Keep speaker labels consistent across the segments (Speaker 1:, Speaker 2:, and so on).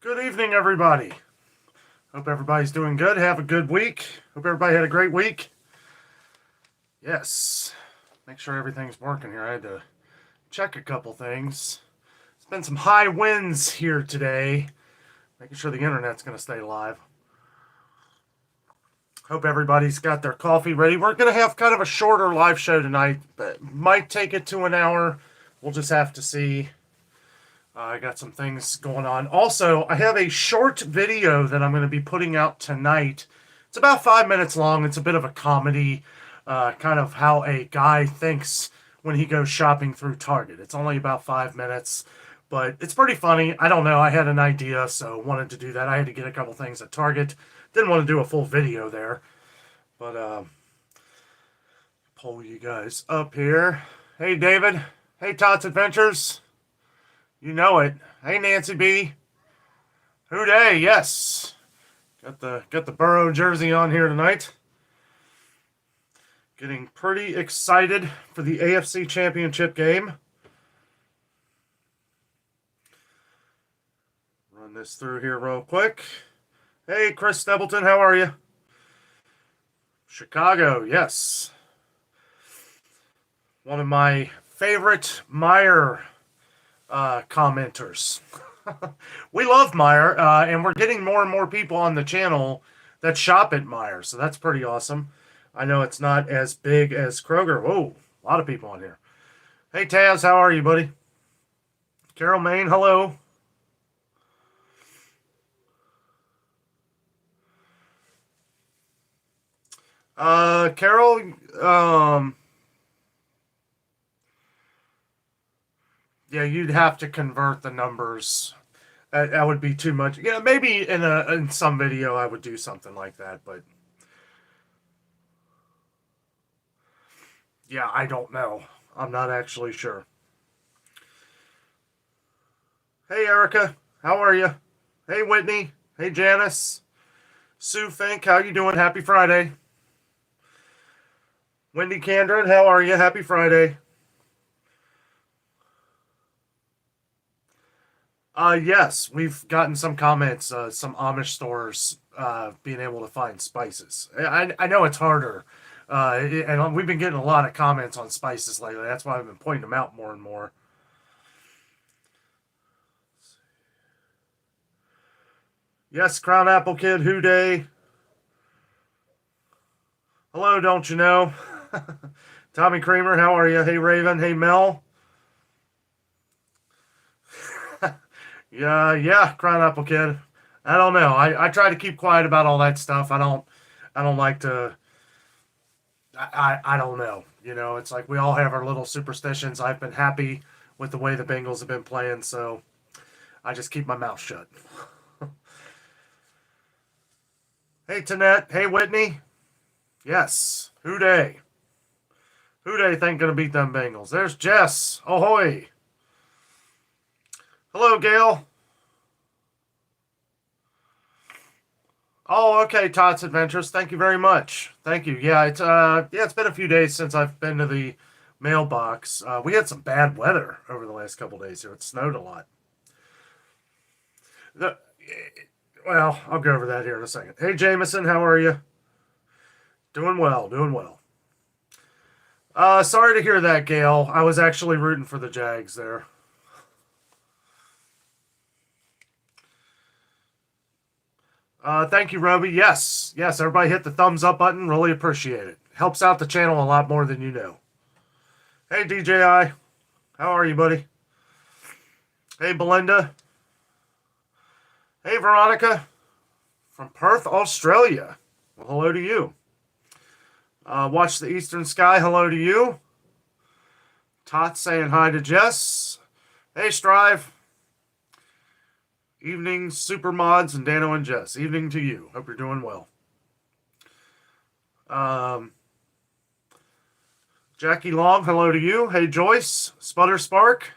Speaker 1: Good evening, everybody. Hope everybody's doing good. Have a good week. Hope everybody had a great week. Yes. Make sure everything's working here. I had to check a couple things. It's been some high winds here today. Making sure the internet's going to stay live. Hope everybody's got their coffee ready. We're going to have kind of a shorter live show tonight. But might take it to an hour. We'll just have to see. I got some things going on. Also, I have a short video that I'm going to be putting out tonight. It's about 5 minutes long. It's a bit of a comedy, kind of how a guy thinks when he goes shopping through Target. It's only about 5 minutes, but it's pretty funny. I don't know. I had an idea, so wanted to do that. I had to get a couple things at Target. Didn't want to do a full video there, but pull you guys up here. Hey, David. Hey, Todd's Adventures. You know it. Hey, Nancy B. Hooday, yes. Got the Burrow jersey on here tonight. Getting pretty excited for the AFC Championship game. Run this through here real quick. Hey, Chris Stapleton, how are you? Chicago, yes. One of my favorite Meyer commenters. We love Meyer, and we're getting more and more people on the channel that shop at Meyer, so that's pretty awesome. I know it's not as big as Kroger. Whoa, a lot of people on here. Hey, Taz, how are you, buddy? Carol Main, hello. Carol, yeah, you'd have to convert the numbers. That would be too much. Yeah, maybe in some video I would do something like that, but yeah, I don't know. I'm not actually sure. Hey, Erica, how are you? Hey, Whitney. Hey, Janice. Sue Fink, how you doing? Happy Friday. Wendy Candron, how are you? Happy Friday. Yes, we've gotten some comments, some Amish stores being able to find spices. I know it's harder, and we've been getting a lot of comments on spices lately. That's why I've been pointing them out more and more. Yes, Crown Apple Kid, Who Day. Hello, don't you know? Tommy Kramer, how are you? Hey, Raven. Hey, Mel. Yeah, Crown Apple Kid. I don't know. I try to keep quiet about all that stuff. I don't like to. I don't know. You know, it's like we all have our little superstitions. I've been happy with the way the Bengals have been playing, so I just keep my mouth shut. Hey, Tanette. Hey, Whitney. Yes. Who Day? Who Day think gonna beat them Bengals? There's Jess. Ahoy. Hello, Gail. Oh, okay, Todd's Adventures. Thank you very much. Thank you. It's been a few days since I've been to the mailbox. We had some bad weather over the last couple days here. It snowed a lot. The, well, I'll go over that here in a second. Hey, Jameson, how are you? Doing well, doing well. Sorry to hear that, Gail. I was actually rooting for the Jags there. Thank you, Roby. Yes, everybody hit the thumbs up button. Really appreciate it. Helps out the channel a lot more than you know. Hey, DJI. How are you, buddy? Hey, Belinda. Hey, Veronica. From Perth, Australia. Well, hello to you. Watch the Eastern Sky. Hello to you. Tot saying hi to Jess. Hey, Strive. Evening, Super Mods and Danno and Jess. Evening to you. Hope you're doing well. Jackie Long, hello to you. Hey, Joyce. Sputter Spark.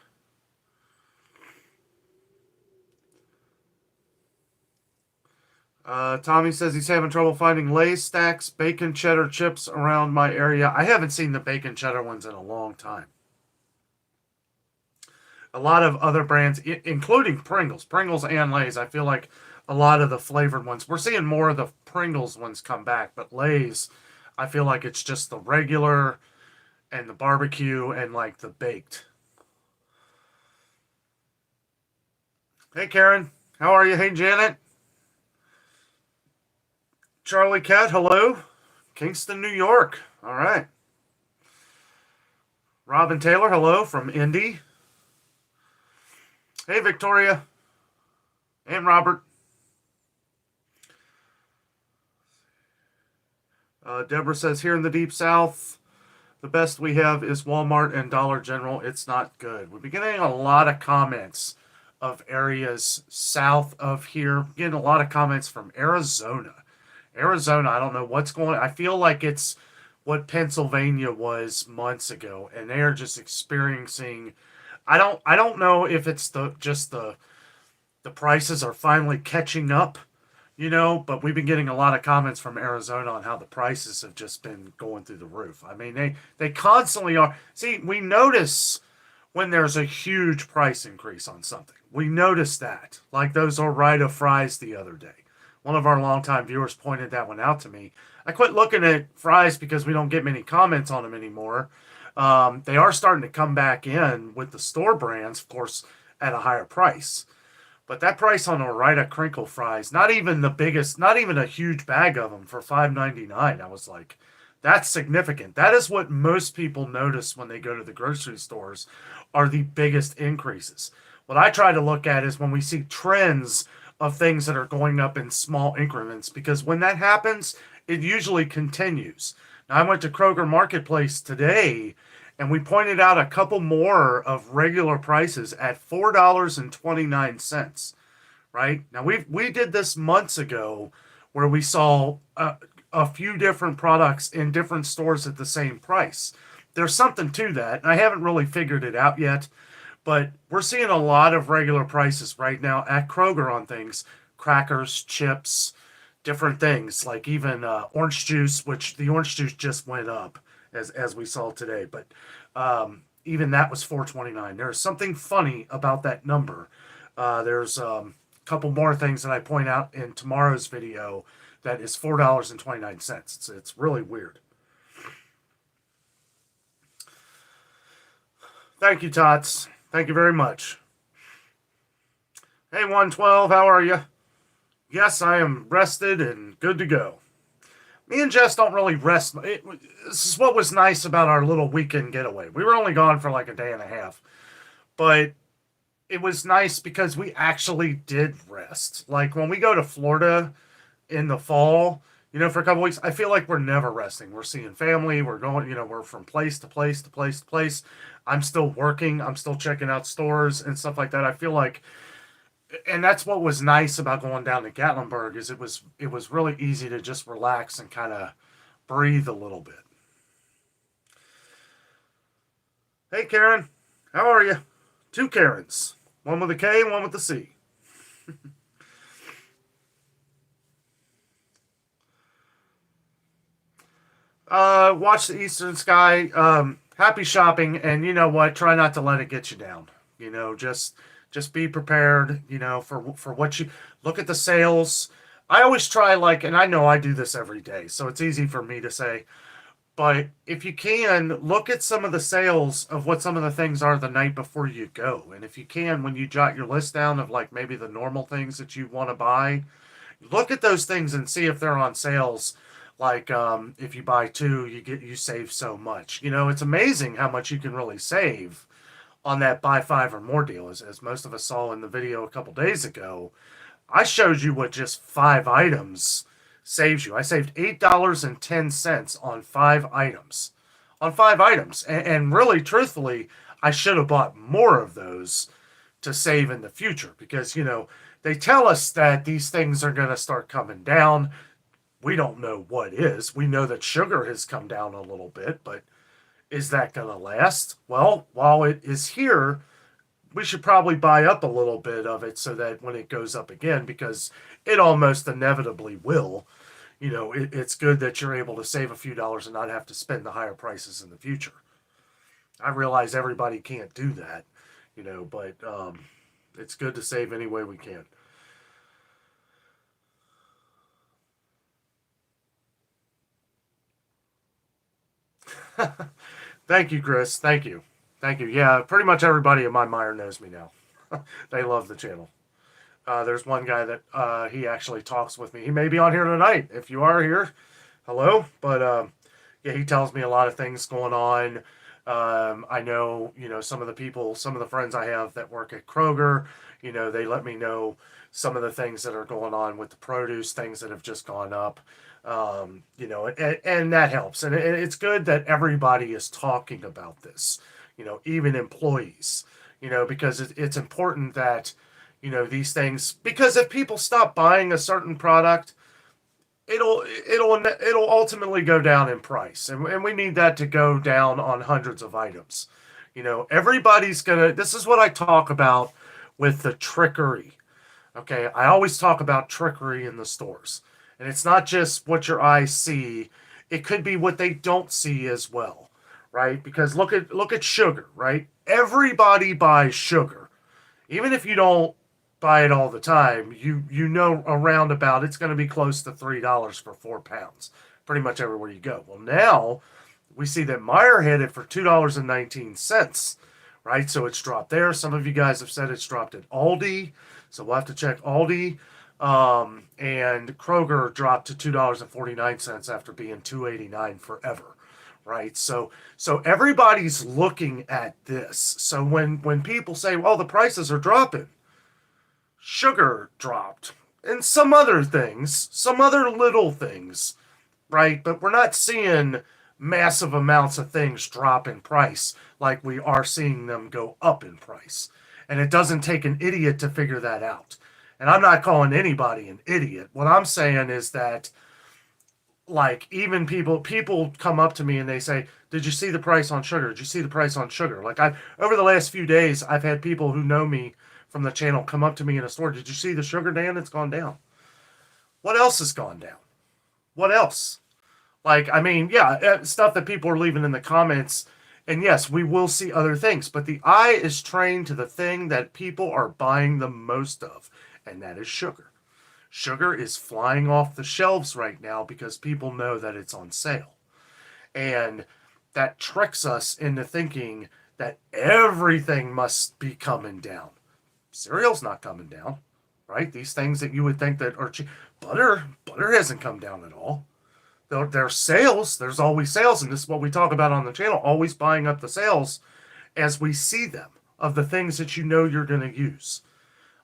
Speaker 1: Tommy says he's having trouble finding Lay's stacks, bacon cheddar chips around my area. I haven't seen the bacon cheddar ones in a long time. A lot of other brands, including Pringles and Lay's. I feel like a lot of the flavored ones, we're seeing more of the Pringles ones come back, but Lay's, I feel like it's just the regular and the barbecue and like the baked. Hey, Karen. How are you? Hey, Janet. Charlie Cat, hello. Kingston, New York. All right. Robin Taylor, hello from Indy. Hey, Victoria. And Robert. Deborah says, here in the Deep South, the best we have is Walmart and Dollar General. It's not good. We've been getting a lot of comments of areas south of here. Getting a lot of comments from Arizona. Arizona, I don't know what's going on. I feel like it's what Pennsylvania was months ago, and they are just experiencing. I don't know if it's the prices are finally catching up, but we've been getting a lot of comments from Arizona on how the prices have just been going through the roof. I mean, they constantly are. See, we notice when there's a huge price increase on something. We notice that, like those Ore-Ida fries the other day. One of our longtime viewers pointed that one out to me. I quit looking at fries because we don't get many comments on them anymore. They are starting to come back in with the store brands, of course, at a higher price. But that price on Ore-Ida crinkle fries, not even the biggest, not even a huge bag of them for $5.99. I was like, that's significant. That is what most people notice when they go to the grocery stores are the biggest increases. What I try to look at is when we see trends of things that are going up in small increments, because when that happens, it usually continues. Now, I went to Kroger Marketplace today and we pointed out a couple more of regular prices at $4.29. Right now, we did this months ago where we saw a few different products in different stores at the same price. There's something to that. I haven't really figured it out yet, but we're seeing a lot of regular prices right now at Kroger on things, crackers, chips, different things like even orange juice, which the orange juice just went up as we saw today. But even that was 4.29. There's something funny about that number. There's a couple more things that I point out in tomorrow's video that is $4.29. It's really weird. Thank you, Tots. Thank you very much. Hey, 112, how are you? Yes, I am rested and good to go. Me and Jess don't really rest. This is what was nice about our little weekend getaway. We were only gone for like a day and a half, but it was nice because we actually did rest. Like when we go to Florida in the fall, for a couple weeks, I feel like we're never resting. We're seeing family. We're going, we're from place to place to place to place. I'm still working. I'm still checking out stores and stuff like that. I feel like, and that's what was nice about going down to Gatlinburg is it was really easy to just relax and kind of breathe a little bit. Hey, Karen, how are you? Two Karens, one with a K and one with a C. Watch the Eastern Sky. Happy shopping, and you know what? Try not to let it get you down. Just be prepared. For what you look at the sales. I always try and I know I do this every day, so it's easy for me to say. But if you can, look at some of the sales of what some of the things are the night before you go, and if you can, when you jot your list down of like maybe the normal things that you want to buy, look at those things and see if they're on sales. Like if you buy two, you save so much. It's amazing how much you can really save on that buy five or more deal. As most of us saw in the video a couple days ago, I showed you what just 5 items saves you. I saved $8.10 on 5 items. On 5 items. And really, truthfully, I should have bought more of those to save in the future because, they tell us that these things are going to start coming down. We don't know what is. We know that sugar has come down a little bit, but is that going to last? Well, while it is here, we should probably buy up a little bit of it so that when it goes up again, because it almost inevitably will, it's good that you're able to save a few dollars and not have to spend the higher prices in the future. I realize everybody can't do that. but it's good to save any way we can. Thank you, Chris. Thank you. Thank you. Yeah, pretty much everybody in my mire knows me now. They love the channel. There's one guy that he actually talks with me. He may be on here tonight. If you are here, hello. But yeah, he tells me a lot of things going on. I know, some of the people, some of the friends I have that work at Kroger, they let me know some of the things that are going on with the produce, things that have just gone up. And that helps. And it's good that everybody is talking about this, even employees, because it's important that, these things, because if people stop buying a certain product, it'll ultimately go down in price, and we need that to go down on hundreds of items. Everybody's gonna. This is what I talk about with the trickery. Okay, I always talk about trickery in the stores, and it's not just what your eyes see; it could be what they don't see as well, right? Because look at sugar, right? Everybody buys sugar, even if you don't buy it all the time, you know around about it's going to be close to $3 for 4 pounds, pretty much everywhere you go. Well, now we see that Meyer hit it for $2.19, right? So it's dropped there. Some of you guys have said it's dropped at Aldi, so we'll have to check Aldi. And Kroger dropped to $2.49 after being $2.89 forever, right? So everybody's looking at this. So when people say, well, the prices are dropping, sugar dropped, and some other things, some other little things, right? But we're not seeing massive amounts of things drop in price like we are seeing them go up in price. And it doesn't take an idiot to figure that out. And I'm not calling anybody an idiot. What I'm saying is that, like, even people come up to me and they say, did you see the price on sugar? Did you see the price on sugar? Like, I over the last few days, I've had people who know me from the channel come up to me in a store. Did you see the sugar, Dan? It's gone down. What else has gone down? What else? Like, I mean, yeah, stuff that people are leaving in the comments. And yes, we will see other things, but the eye is trained to the thing that people are buying the most of, and that is sugar. Sugar is flying off the shelves right now because people know that it's on sale. And that tricks us into thinking that everything must be coming down. Cereal's not coming down, right? These things that you would think that are cheap. Butter hasn't come down at all. There's sales. There's always sales, and this is what we talk about on the channel. Always buying up the sales as we see them of the things that you know you're going to use.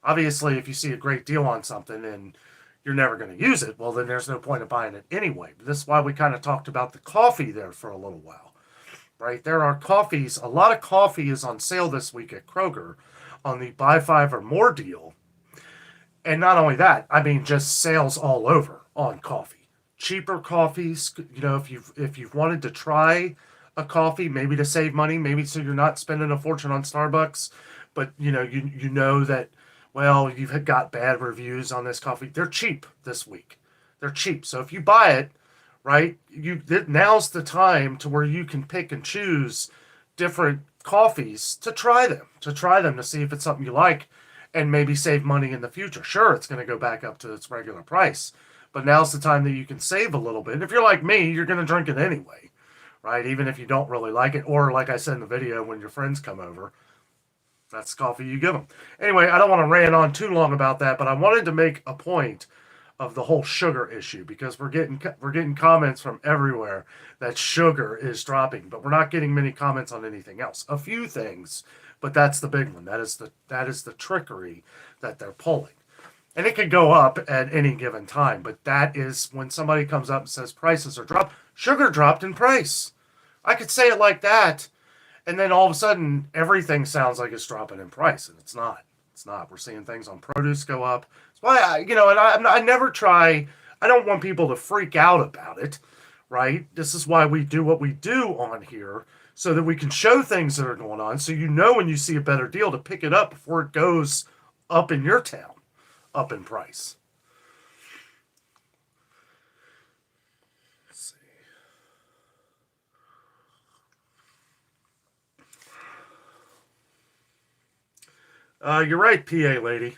Speaker 1: Obviously, if you see a great deal on something and you're never going to use it, well, then there's no point of buying it anyway. But this is why we kind of talked about the coffee there for a little while, right? There are coffees. A lot of coffee is on sale this week at Kroger on the buy five or more deal. And not only that, I mean, just sales all over on coffee. Cheaper coffees, if you've wanted to try a coffee, maybe to save money, maybe so you're not spending a fortune on Starbucks, but you know that, well, you've got bad reviews on this coffee. They're cheap this week. They're cheap. So if you buy it, right, now's the time to where you can pick and choose different coffees to try them to see if it's something you like, and maybe save money in the future. Sure, it's going to go back up to its regular price, but now's the time that you can save a little bit. If you're like me, you're going to drink it anyway, right? Even if you don't really like it, or like I said in the video, when your friends come over, that's the coffee you give them. Anyway, I don't want to rant on too long about that, but I wanted to make a point of the whole sugar issue because we're getting comments from everywhere that sugar is dropping, but we're not getting many comments on anything else. A few things, but that's the big one. That is the trickery that they're pulling. And it could go up at any given time, but that is when somebody comes up and says prices are dropped. Sugar dropped in price. I could say it like that, and then all of a sudden everything sounds like it's dropping in price, and it's not. It's not. We're seeing things on produce go up. That's why I never try. I don't want people to freak out about it, right? This is why we do what we do on here, so that we can show things that are going on, so when you see a better deal to pick it up before it goes up in your town, up in price. Let's see. You're right, PA lady.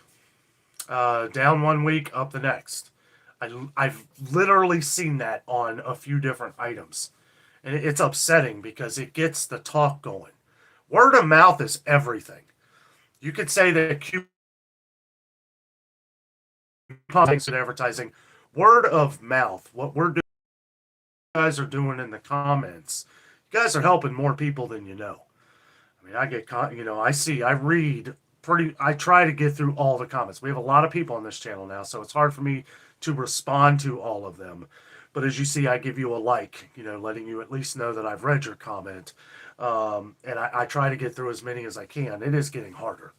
Speaker 1: Down one week, up the next. I've literally seen that on a few different items. And it's upsetting because it gets the talk going. Word of mouth is everything. You could say that coupons and advertising, word of mouth, what we're doing, you guys are doing in the comments, you guys are helping more people than you know. I mean, I read I try to get through all the comments. We have a lot of people on this channel now, so it's hard for me to respond to all of them. But as you see, I give you a like, letting you at least know that I've read your comment. And I try to get through as many as I can. It is getting harder.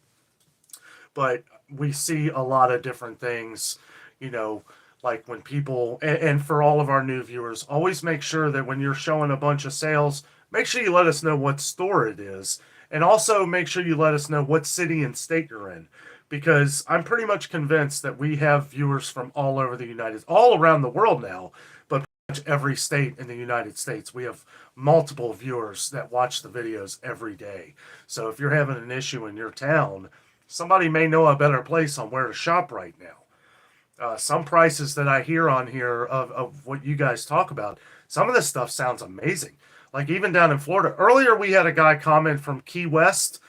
Speaker 1: But we see a lot of different things, you know, like when people, and for all of our new viewers, always make sure that when you're showing a bunch of sales, make sure you let us know what store it is. And also make sure you let us know what city and state you're in. Because I'm pretty much convinced that we have viewers from all over the all around the world now, but pretty much every state in the United States. We have multiple viewers that watch the videos every day. So if you're having an issue in your town, somebody may know a better place on where to shop right now. Some prices that I hear on here of what you guys talk about, some of this stuff sounds amazing. Like even down in Florida. Earlier, we had a guy comment from Key West.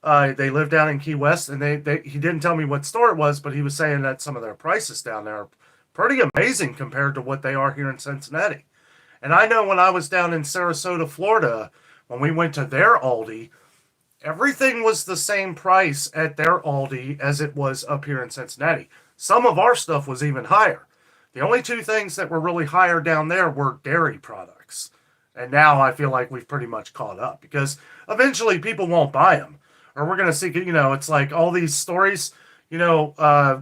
Speaker 1: They live down in Key West, and he didn't tell me what store it was, but he was saying that some of their prices down there are pretty amazing compared to what they are here in Cincinnati. And I know when I was down in Sarasota, Florida, when we went to their Aldi, everything was the same price at their Aldi as it was up here in Cincinnati. Some of our stuff was even higher. The only two things that were really higher down there were dairy products. And now I feel like we've pretty much caught up because eventually people won't buy them. Or we're going to see, it's like all these stories, you know, uh,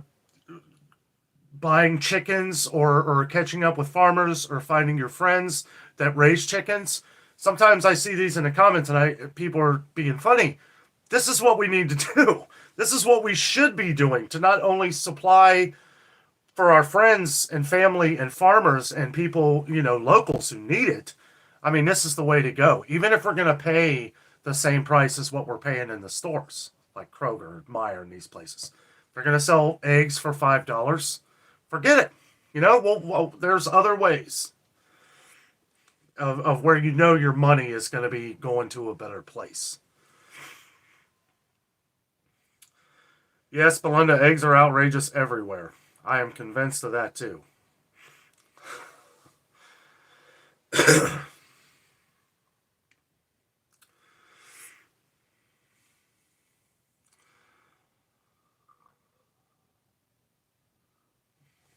Speaker 1: buying chickens or catching up with farmers or finding your friends that raise chickens. Sometimes I see these in the comments and people are being funny. This is what we need to do. This is what we should be doing to not only supply for our friends and family and farmers and people, locals who need it. I mean, this is the way to go. Even if we're going to pay the same price as what we're paying in the stores, like Kroger, Meyer, and these places. If they're going to sell eggs for $5, forget it. Well, there's other ways of where your money is going to be going to a better place. Yes, Belinda, eggs are outrageous everywhere. I am convinced of that too.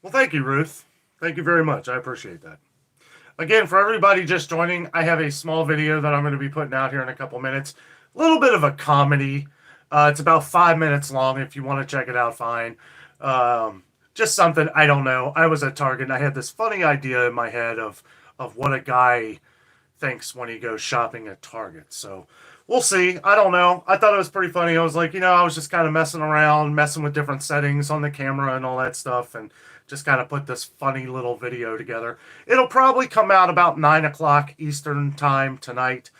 Speaker 1: Well, thank you, Ruth. Thank you very much. I appreciate that. Again, for everybody just joining, I have a small video that I'm going to be putting out here in a couple minutes. A little bit of a comedy. It's about 5 minutes long. If you want to check it out, fine. Just something, I don't know. I was at Target and I had this funny idea in my head of what a guy thinks when he goes shopping at Target. So we'll see. I don't know. I thought it was pretty funny. I was like, I was just kind of messing around, messing with different settings on the camera and all that stuff, and just kind of put this funny little video together. It'll probably come out about 9 o'clock Eastern time tonight.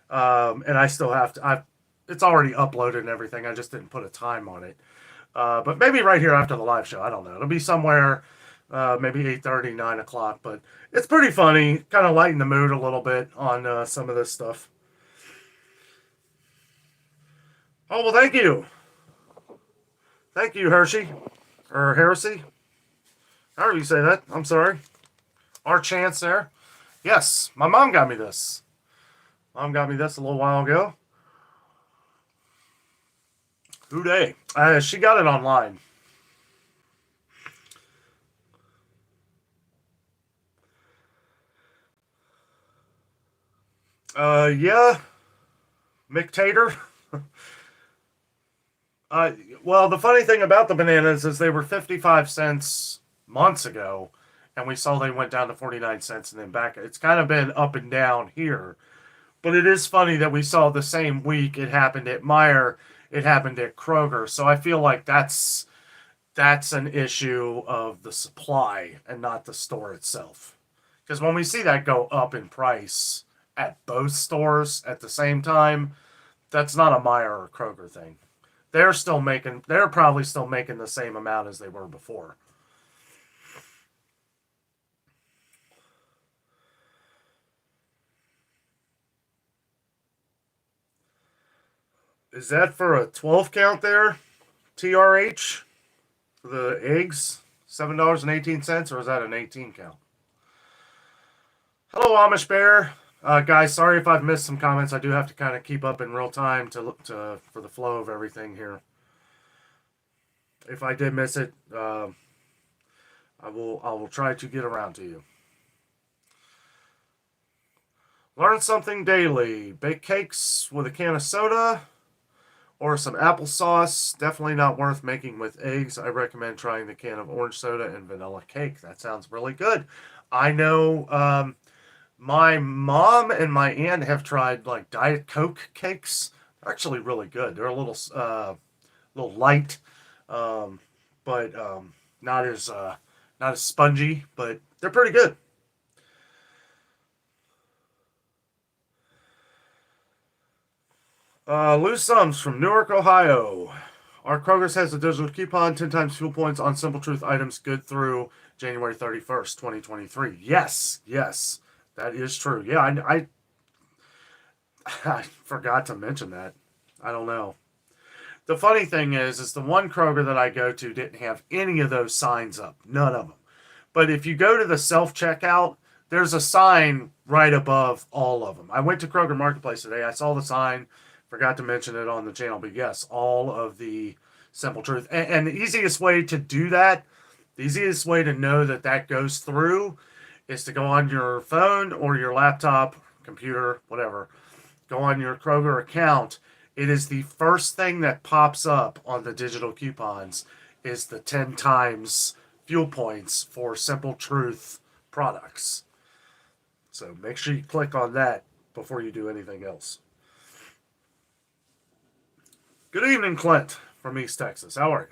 Speaker 1: And I still have to, it's already uploaded and everything. I just didn't put a time on it. But maybe right here after the live show. I don't know. It'll be somewhere maybe 8:30, 9 o'clock. But it's pretty funny. Kind of lighten the mood a little bit on some of this stuff. Oh, well, thank you. Thank you, Hershey. Or Heresy. However you say that. I'm sorry. Our chance there. Yes, my mom got me this. Mom got me this a little while ago. Who day? She got it online. Yeah. McTater. Well, the funny thing about the bananas is they were 55 cents months ago, and we saw they went down to 49 cents and then back. It's kind of been up and down here. But it is funny that we saw the same week it happened at Meyer, it happened at Kroger. So I feel like that's an issue of the supply and not the store itself. Because when we see that go up in price at both stores at the same time, that's not a Meyer or Kroger thing. they're probably still making the same amount as they were before. Is that for a 12 count there? TRH? For the eggs? $7.18, or is that an 18 count? Hello, Amish Bear. Guys, sorry if I've missed some comments. I do have to kind of keep up in real time to for the flow of everything here. If I did miss it, I will try to get around to you. Learn something daily. Bake cakes with a can of soda or some applesauce. Definitely not worth making with eggs. I recommend trying the can of orange soda and vanilla cake. That sounds really good. I know my mom and my aunt have tried like Diet Coke cakes. They're actually really good. They're a little light, um, but not as spongy, but they're pretty good. Lou Sums from Newark, Ohio. Our Kroger's has a digital coupon, 10 times fuel points on Simple Truth items good through January 31st, 2023. Yes, yes, that is true. Yeah, I forgot to mention that. I don't know. The funny thing is the one Kroger that I go to didn't have any of those signs up. None of them. But if you go to the self checkout, there's a sign right above all of them. I went to Kroger Marketplace today. I saw the sign. Forgot to mention it on the channel. But yes, all of the Simple Truth. And the easiest way to do that, the easiest way to know that that goes through is to go on your phone or your laptop, computer, whatever. Go on your Kroger account. It is the first thing that pops up on the digital coupons is the 10 times fuel points for Simple Truth products. So make sure you click on that before you do anything else. Good evening, Clint from East Texas. How are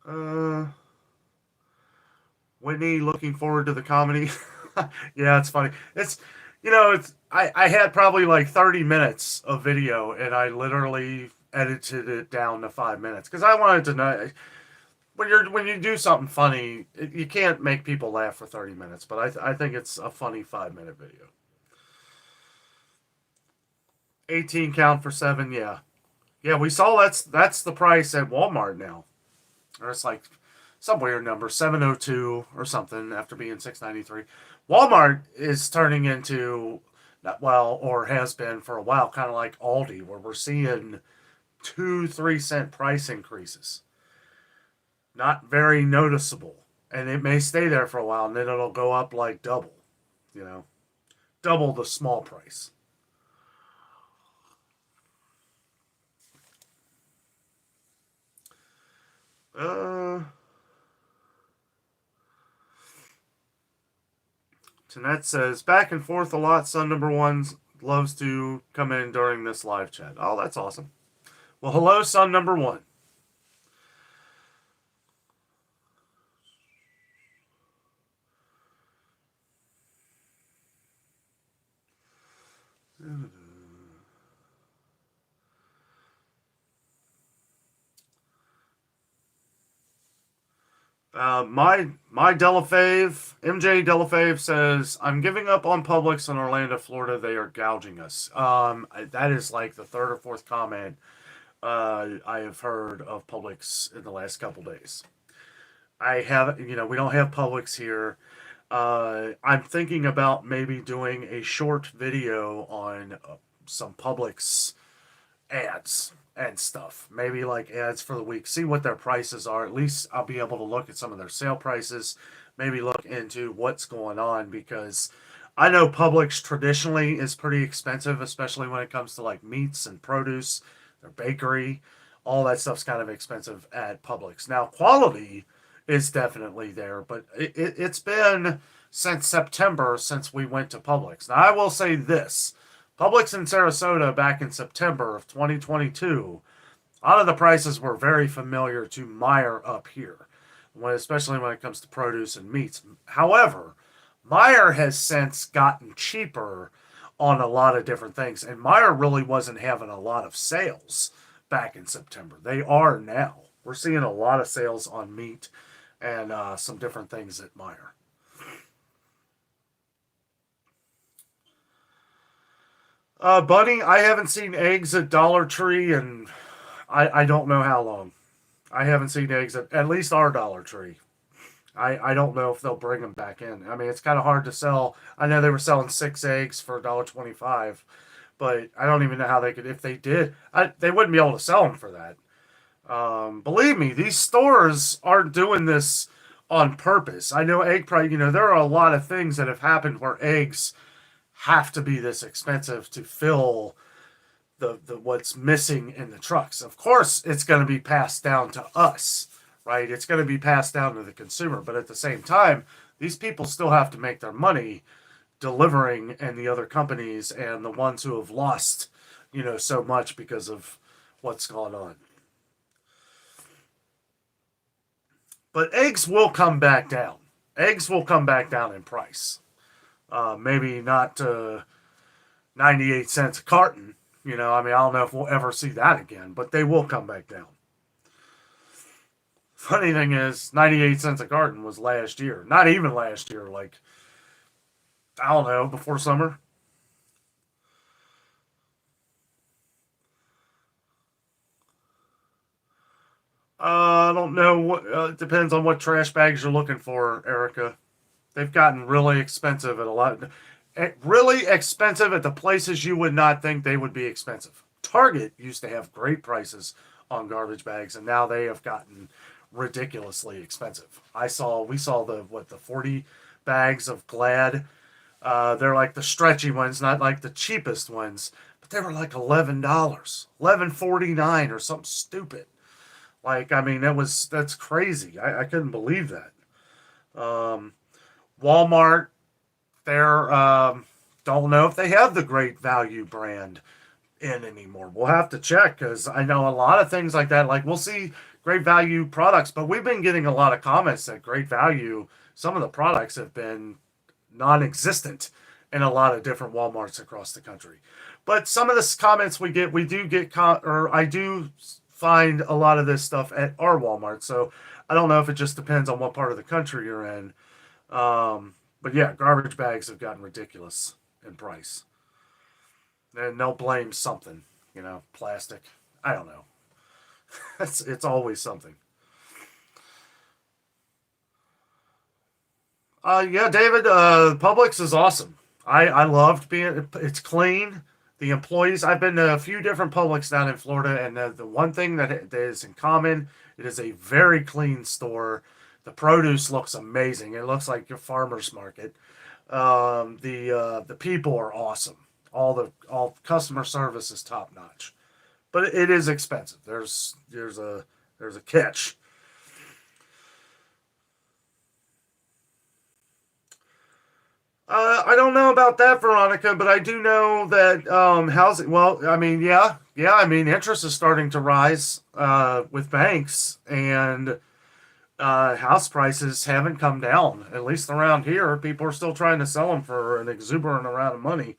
Speaker 1: you? Whitney, looking forward to the comedy. Yeah, it's funny. I had probably like 30 minutes of video and I literally edited it down to 5 minutes because I wanted to know when you do something funny, you can't make people laugh for 30 minutes, but I think it's a funny 5 minute video. 18 count for 7, yeah. Yeah, we saw that's the price at Walmart now. Or it's like some weird number, 702 or something after being 693. Walmart is turning into, well, or has been for a while, kind of like Aldi, where we're seeing 2-3 cent price increases. Not very noticeable. And it may stay there for a while and then it'll go up like double, you know, double the small price. Uh, Jeanette says, back and forth a lot. Son number one loves to come in during this live chat. Oh, that's awesome. Well, hello, son number one. My Delafave, MJ Delafave says, I'm giving up on Publix in Orlando, Florida. They are gouging us. That is like the third or fourth comment I have heard of Publix in the last couple days. I have, we don't have Publix here. I'm thinking about maybe doing a short video on some Publix ads and stuff. Maybe like ads for the week. See what their prices are. At least I'll be able to look at some of their sale prices. Maybe look into what's going on because I know Publix traditionally is pretty expensive, especially when it comes to like meats and produce, their bakery. All that stuff's kind of expensive at Publix. Now, quality is definitely there, but it's been since September since we went to Publix. Now, I will say this. Publix in Sarasota back in September of 2022, a lot of the prices were very familiar to Meijer up here, especially when it comes to produce and meats. However, Meijer has since gotten cheaper on a lot of different things. And Meyer really wasn't having a lot of sales back in September. They are now. We're seeing a lot of sales on meat and some different things at Meyer. Bunny, I haven't seen eggs at Dollar Tree, and I don't know how long. I haven't seen eggs at least our Dollar Tree. I don't know if they'll bring them back in. I mean, it's kind of hard to sell. I know they were selling 6 eggs for $1.25, but I don't even know how they could. If they did, they wouldn't be able to sell them for that. Believe me, these stores aren't doing this on purpose. I know egg price. There are a lot of things that have happened where eggs have to be this expensive to fill the what's missing in the trucks. Of course, it's going to be passed down to us, right? It's going to be passed down to the consumer, but at the same time, these people still have to make their money delivering, and the other companies and the ones who have lost, so much because of what's gone on. But eggs will come back down. Eggs will come back down in price. Maybe not to 98 cents a carton. I mean, I don't know if we'll ever see that again, but they will come back down. Funny thing is, 98 cents a carton was last year. Not even last year, like, I don't know, before summer. I don't know. It depends on what trash bags you're looking for, Erica. They've gotten really expensive at a lot. Really expensive at the places you would not think they would be expensive. Target used to have great prices on garbage bags, and now they have gotten ridiculously expensive. We saw the 40 bags of Glad. They're like the stretchy ones, not like the cheapest ones, but they were like $11, 11.49 or something stupid. Like, I mean, that's crazy. I couldn't believe that. Um, Walmart, they're don't know if they have the Great Value brand in anymore. We'll have to check, because I know a lot of things like that. Like, we'll see Great Value products, but we've been getting a lot of comments that Great Value, some of the products have been non-existent in a lot of different Walmarts across the country. But some of the comments we do get, or I do find a lot of this stuff at our Walmart. So I don't know if it just depends on what part of the country you're in. But yeah, garbage bags have gotten ridiculous in price. And they'll blame something, plastic. I don't know. It's always something. Yeah, David, Publix is awesome. I loved it's clean. The employees, I've been to a few different Publix down in Florida, and the one thing that is in common, it is a very clean store. The produce looks amazing. It looks like your farmer's market. The people are awesome. All customer service is top notch, but it is expensive. There's a catch. I don't know about that, Veronica, but I do know that housing. Well, I mean, yeah. I mean, interest is starting to rise with banks, and house prices haven't come down. At least around here, people are still trying to sell them for an exuberant amount of money.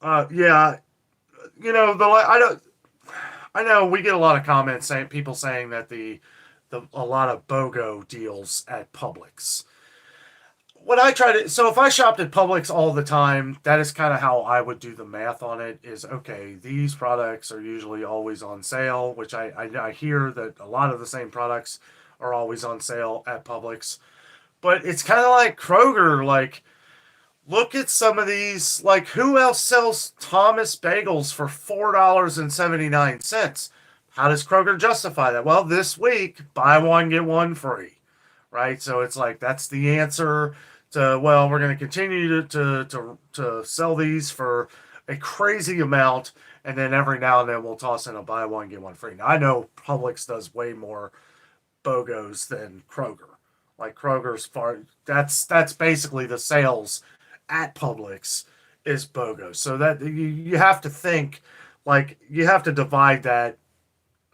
Speaker 1: Yeah, I don't. I know we get a lot of comments saying people saying that the a lot of BOGO deals at Publix. What I try to so if I shopped at Publix all the time, that is kind of how I would do the math on it. Is okay, these products are usually always on sale, which I hear that a lot of the same products are always on sale at Publix. But it's kind of like Kroger. Like, look at some of these. Like, who else sells Thomas bagels for $4.79? How does Kroger justify that? Well, this week, buy one, get one free, right? So it's like that's the answer to, well, we're going to continue to sell these for a crazy amount, and then every now and then we'll toss in a buy one, get one free. Now, I know Publix does way more BOGOs than Kroger. Like, Kroger's far, that's basically the sales at Publix is BOGO. So that you have to think, like, you have to divide that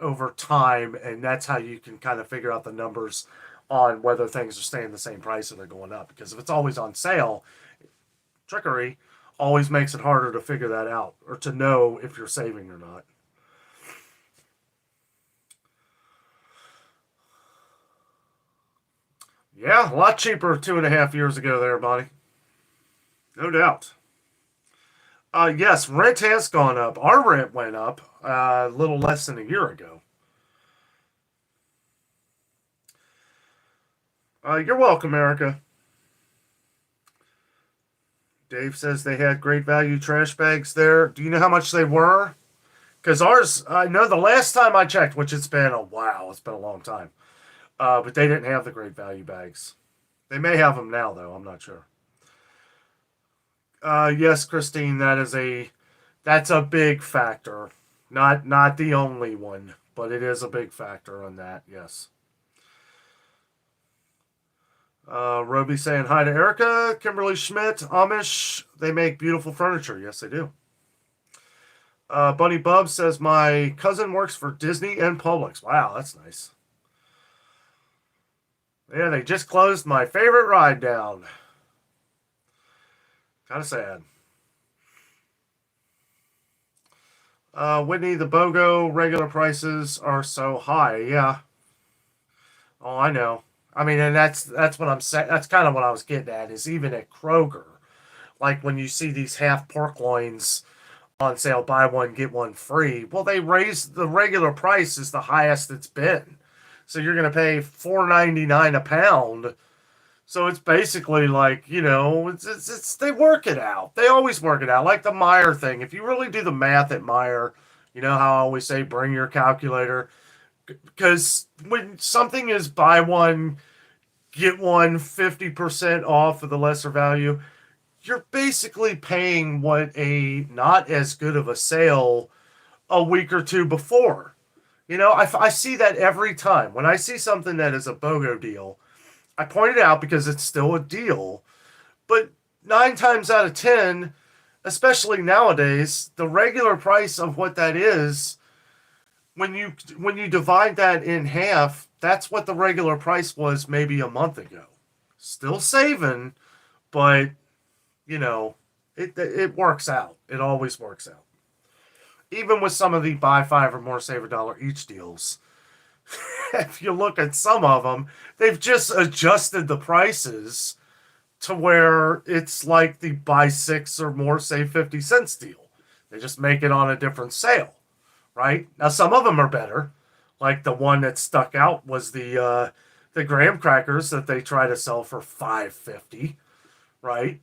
Speaker 1: over time, and that's how you can kind of figure out the numbers on whether things are staying the same price or they're going up. Because if it's always on sale, trickery always makes it harder to figure that out or to know if you're saving or not. Yeah, a lot cheaper 2.5 years ago there, buddy. No doubt. Yes, rent has gone up. Our rent went up a little less than a year ago. You're welcome, Erica. Dave says they had great value trash bags there. Do you know how much they were? Because ours, I know the last time I checked, which it's been a while, it's been a long time, but they didn't have the great value bags. They may have them now, though. I'm not sure. Yes, Christine, that's a big factor. Not the only one, but it is a big factor on that. Yes. Roby saying hi to Erica. Kimberly Schmidt, Amish. They make beautiful furniture. Yes, they do. Bunny Bub says my cousin works for Disney and Publix. Wow, that's nice. Yeah, they just closed my favorite ride down. Kind of sad. Whitney, the BOGO regular prices are so high. Yeah. Oh, I know. I mean, and that's what I'm saying. That's kind of what I was getting at. Is even at Kroger, like when you see these half pork loins on sale, buy one get one free. Well, they raised the regular price is the highest it's been, so you're going to pay $4.99 a pound. So it's basically like it's they work it out. They always work it out, like the Meyer thing. If you really do the math at Meyer, you know how I always say bring your calculator because when something is buy one get one 50% off of the lesser value, you're basically paying what a not as good of a sale a week or two before. I see that every time. When I see something that is a BOGO deal, I point it out because it's still a deal. But 9 times out of 10, especially nowadays, the regular price of what that is, when you divide that in half, that's what the regular price was maybe a month ago. Still saving, but it works out. It always works out. Even with some of the buy five or more save a dollar each deals, if you look at some of them, they've just adjusted the prices to where it's like the buy six or more save 50 cents deal. They just make it on a different sale, right? Now some of them are better. Like the one that stuck out was the graham crackers that they try to sell for $5.50, right?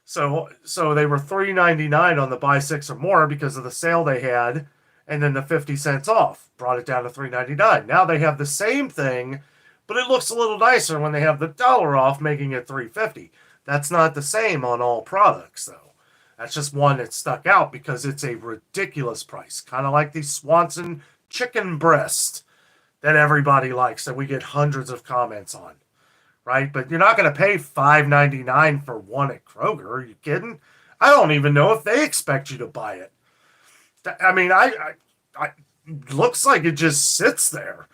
Speaker 1: So they were $3.99 on the buy six or more because of the sale they had, and then the 50 cents off brought it down to $3.99. Now they have the same thing, but it looks a little nicer when they have the dollar off, making it $3.50. That's not the same on all products, though. That's just one that stuck out because it's a ridiculous price, kind of like the Swanson chicken breast that everybody likes that we get hundreds of comments on, right? But you're not going to pay $5.99 for one at Kroger. Are you kidding? I don't even know if they expect you to buy it. I mean, I looks like it just sits there,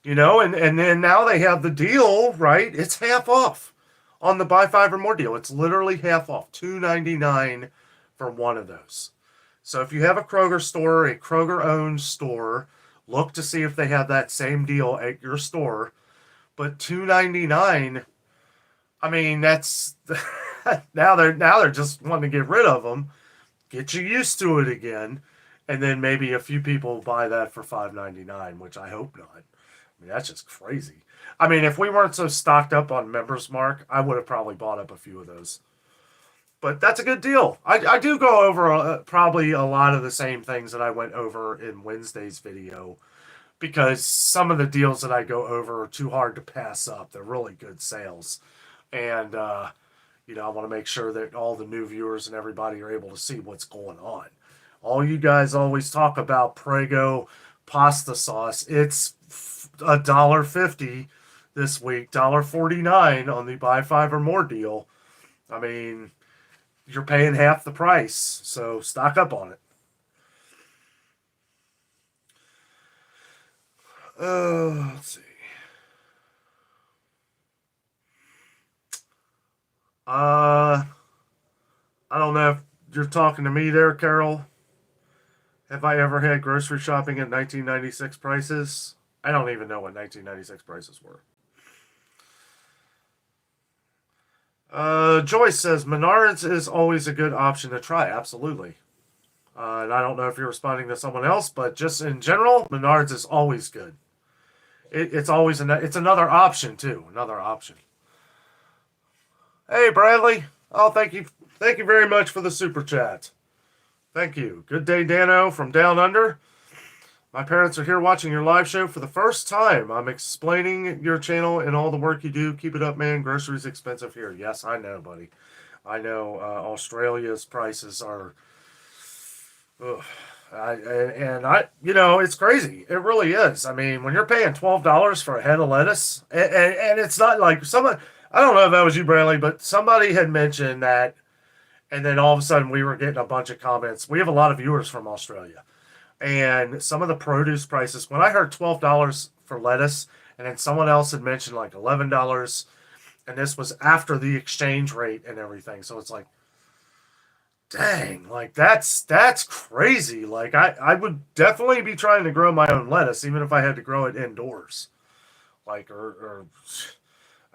Speaker 1: and then now they have the deal, right? It's half off on the buy five or more deal. It's literally half off, $2.99 for one of those. So if you have a Kroger store, a Kroger owned store, look to see if they have that same deal at your store. But $2.99, I mean, that's now they're just wanting to get rid of them, get you used to it again, and then maybe a few people buy that for $5.99, which I hope not. I mean, that's just crazy. I mean, if we weren't so stocked up on Members Mark, I would have probably bought up a few of those. But that's a good deal. I do go over probably a lot of the same things that I went over in Wednesday's video because some of the deals that I go over are too hard to pass up. They're really good sales. And, I want to make sure that all the new viewers and everybody are able to see what's going on. All you guys always talk about Prego pasta sauce. It's $1.50 this week, $1.49 on the buy five or more deal. I mean, you're paying half the price, so stock up on it. Let's see. Uh, I don't know if you're talking to me there, Carol. Have I ever had grocery shopping at 1996 prices? I don't even know what 1996 prices were. Joyce says Menards is always a good option to try. Absolutely. And I don't know if you're responding to someone else, but just in general, Menards is always good. It's always it's another option too. Another option. Hey Bradley. Oh, thank you very much for the super chat. Thank you. Good day, Danno from Down Under. My parents are here watching your live show for the first time. I'm explaining your channel and all the work you do. Keep it up, man. Groceries expensive here. Yes, I know, buddy. I know Australia's prices are. Ugh. It's crazy. It really is. I mean, when you're paying $12 for a head of lettuce, and it's not like someone. I don't know if that was you, Bradley, but somebody had mentioned that, and then all of a sudden we were getting a bunch of comments. We have a lot of viewers from Australia, and some of the produce prices. When I heard $12 for lettuce, and then someone else had mentioned like $11, and this was after the exchange rate and everything. So it's like, dang, like that's crazy. Like I would definitely be trying to grow my own lettuce, even if I had to grow it indoors. Like or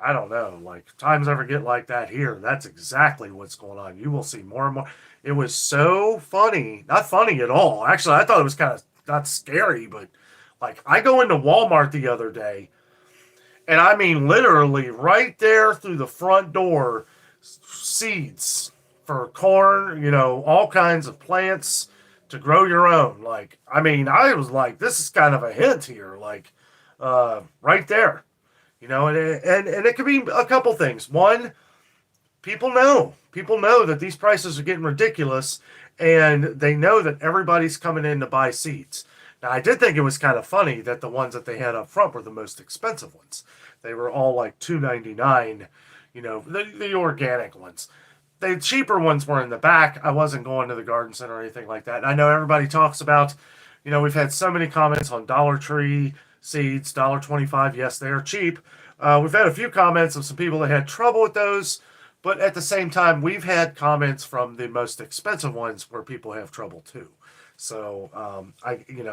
Speaker 1: I don't know. Like times ever get like that here, that's exactly what's going on. You will see more and more. It was so funny, not funny at all. Actually, I thought it was kind of not scary, but like I go into Walmart the other day, and I mean literally right there through the front door, seeds for corn, all kinds of plants to grow your own. Like, I mean, I was like, this is kind of a hint here, like, right there, and it could be a couple things. One, people know that these prices are getting ridiculous, and they know that everybody's coming in to buy seeds. Now, I did think it was kind of funny that the ones that they had up front were the most expensive ones. They were all like $2.99, the organic ones. The cheaper ones were in the back. I wasn't going to the garden center or anything like that. And I know everybody talks about, we've had so many comments on Dollar Tree seeds, $1.25. Yes, they are cheap. We've had a few comments of some people that had trouble with those, but at the same time, we've had comments from the most expensive ones where people have trouble too. So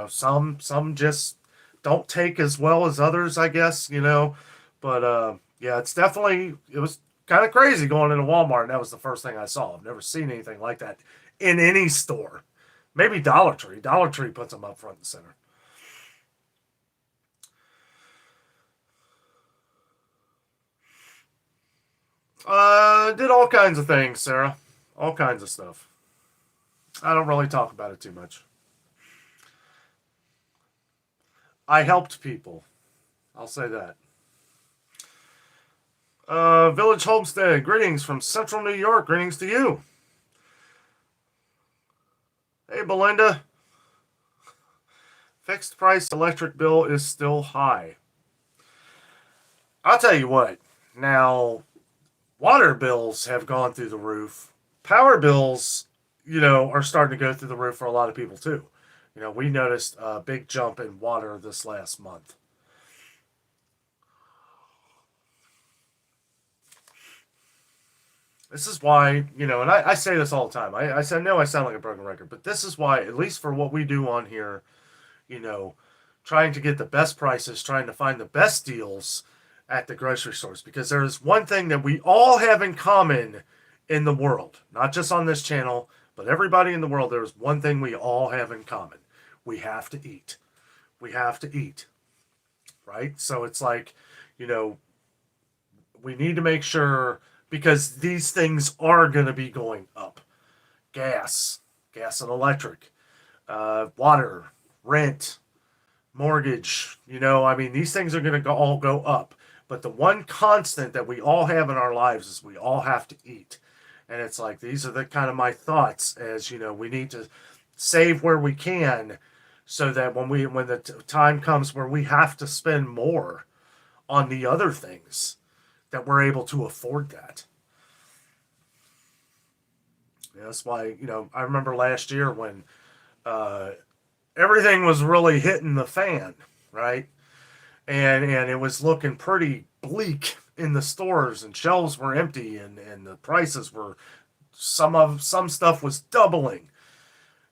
Speaker 1: some just don't take as well as others, I guess. But yeah, it was kind of crazy going into Walmart, and that was the first thing I saw. I've never seen anything like that in any store. Maybe Dollar Tree. Dollar Tree puts them up front and center. Did all kinds of things, Sarah. All kinds of stuff. I don't really talk about it too much. I helped people. I'll say that. Village Homestead, greetings from Central New York. Greetings to you. Hey, Belinda. Fixed price electric bill is still high. I'll tell you what. Now, water bills have gone through the roof. Power bills, are starting to go through the roof for a lot of people too. We noticed a big jump in water this last month. This is why, and I say this all the time. I know I sound like a broken record, but this is why, at least for what we do on here, you know, trying to get the best prices, trying to find the best deals at the grocery stores. Because there is one thing that we all have in common in the world, not just on this channel, but everybody in the world. There is one thing we all have in common: we have to eat. We have to eat, right? So it's like, you know, we need to make sure, because these things are going to be going up. Gas and electric, water, rent, mortgage. I mean, these things are going to all go up. But the one constant that we all have in our lives is we all have to eat. And it's like, these are the kind of my thoughts, as we need to save where we can, so that when the time comes where we have to spend more on the other things, that we're able to afford that. That's why, I remember last year when everything was really hitting the fan, right? and it was looking pretty bleak in the stores, and shelves were empty, and the prices were some stuff was doubling.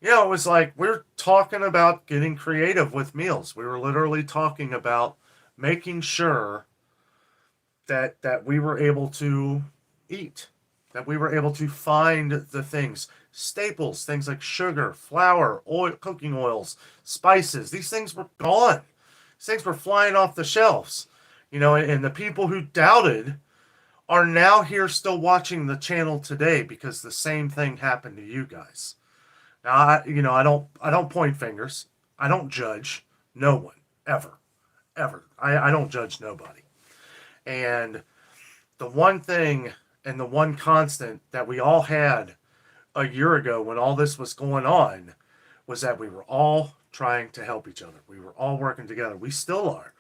Speaker 1: It was like we're talking about getting creative with meals. We were literally talking about making sure that we were able to eat, that we were able to find the things, staples, things like sugar, flour, oil, cooking oils, spices. These things were gone. These things were flying off the shelves. And the people who doubted are now here still watching the channel today because the same thing happened to you guys. Now, I don't point fingers. I don't judge no one ever, ever. I don't judge nobody. And the one thing and the one constant that we all had a year ago when all this was going on was that we were all trying to help each other. We were all working together. We still are.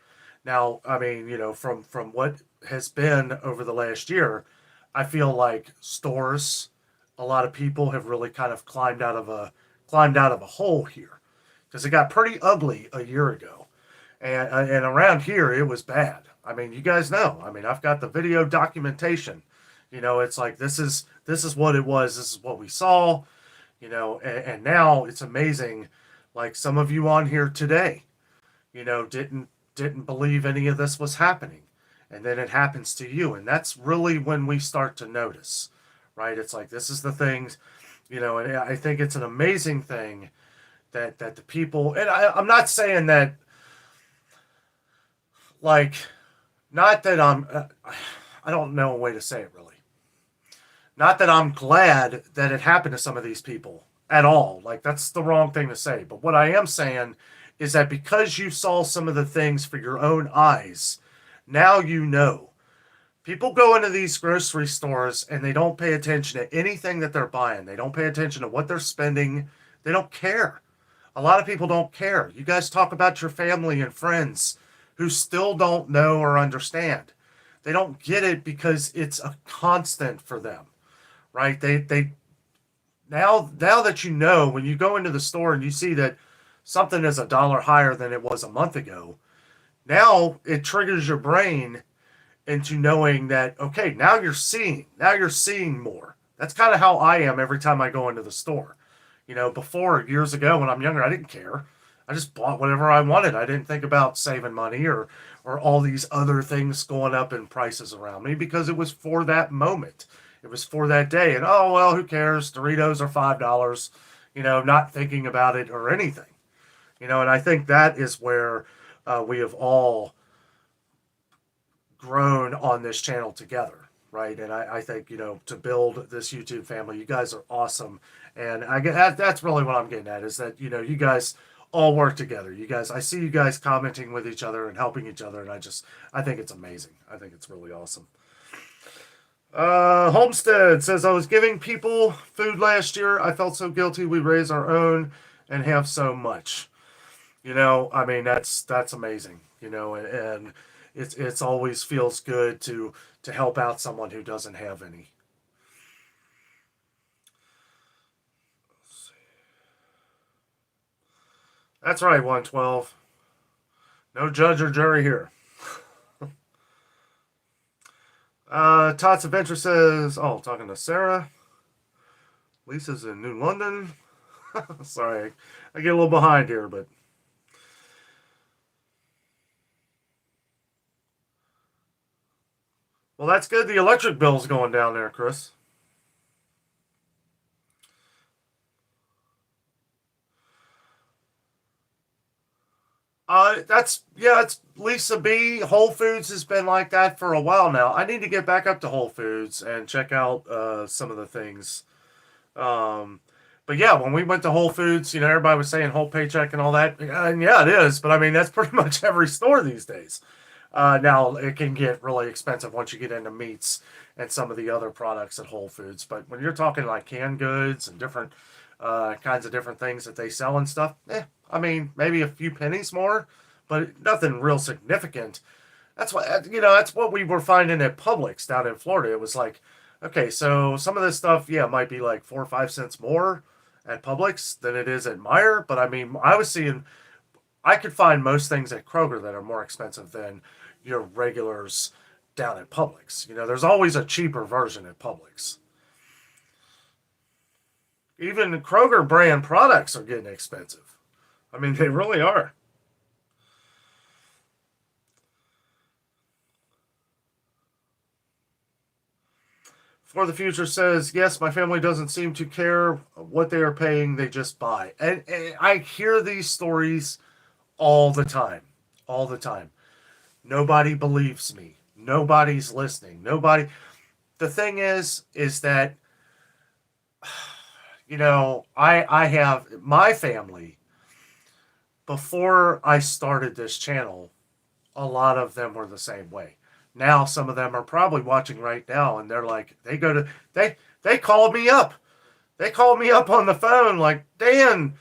Speaker 1: Now, I mean, from what has been over the last year, I feel like stores, a lot of people have really kind of climbed out of a hole here because it got pretty ugly a year ago, and around here it was bad. I mean, you guys know. I mean, I've got the video documentation. It's like this is what it was. This is what we saw. And now it's amazing. Like some of you on here today, didn't believe any of this was happening, and then it happens to you, and that's really when we start to notice, right? It's like this is the things, and I think it's an amazing thing that the people, and I'm not saying that, like, not that I don't know a way to say it really. Not that I'm glad that it happened to some of these people at all. Like, that's the wrong thing to say. But what I am saying is that because you saw some of the things for your own eyes, now you know. People go into these grocery stores and they don't pay attention to anything that they're buying. They don't pay attention to what they're spending. They don't care. A lot of people don't care. You guys talk about your family and friends who still don't know or understand. They don't get it because it's a constant for them, right? They now that you know, when you go into the store and you see that something is $1 higher than it was a month ago, now it triggers your brain into knowing that, okay, now you're seeing more. That's kind of how I am every time I go into the store. Before, years ago when I'm younger, I didn't care. I just bought whatever I wanted. I didn't think about saving money or all these other things going up in prices around me because it was for that moment. It was for that day. And oh well, who cares? Doritos are $5, not thinking about it or anything. And I think that is where we have all grown on this channel together, right? And I think, to build this YouTube family, you guys are awesome. And I get that's really what I'm getting at is that, you guys all work together. You guys, I see you guys commenting with each other and helping each other. And I think it's amazing. I think it's really awesome. Homestead says, I was giving people food last year. I felt so guilty. We raise our own and have so much. I mean, that's amazing. And it's always feels good to help out someone who doesn't have any. That's right, 112. No judge or jury here. Tots Adventure says, oh, talking to Sarah. Lisa's in New London. Sorry, I get a little behind here, but well, that's good. The electric bill's going down there, Chris. It's Lisa B. Whole Foods has been like that for a while now. I need to get back up to Whole Foods and check out some of the things. Um, but yeah, when we went to Whole Foods, everybody was saying whole paycheck and all that. And yeah, it is. But I mean, that's pretty much every store these days. Now it can get really expensive once you get into meats and some of the other products at Whole Foods. But when you're talking like canned goods and different kinds of different things that they sell and stuff, I mean, maybe a few pennies more, but nothing real significant. That's what we were finding at Publix down in Florida. It was like, okay, so some of this stuff, yeah, might be like 4 or 5 cents more at Publix than it is at Meijer. But I mean, I could find most things at Kroger that are more expensive than your regulars down at Publix. There's always a cheaper version at Publix. Even Kroger brand products are getting expensive. I mean, they really are. For the Future says, yes, my family doesn't seem to care what they are paying, they just buy. And I hear these stories all the time. All the time. Nobody believes me. Nobody's listening. Nobody. The thing is that, I have my family, before I started this channel, a lot of them were the same way. Now some of them are probably watching right now, and they're like, they called me up. They called me up on the phone like, Dan,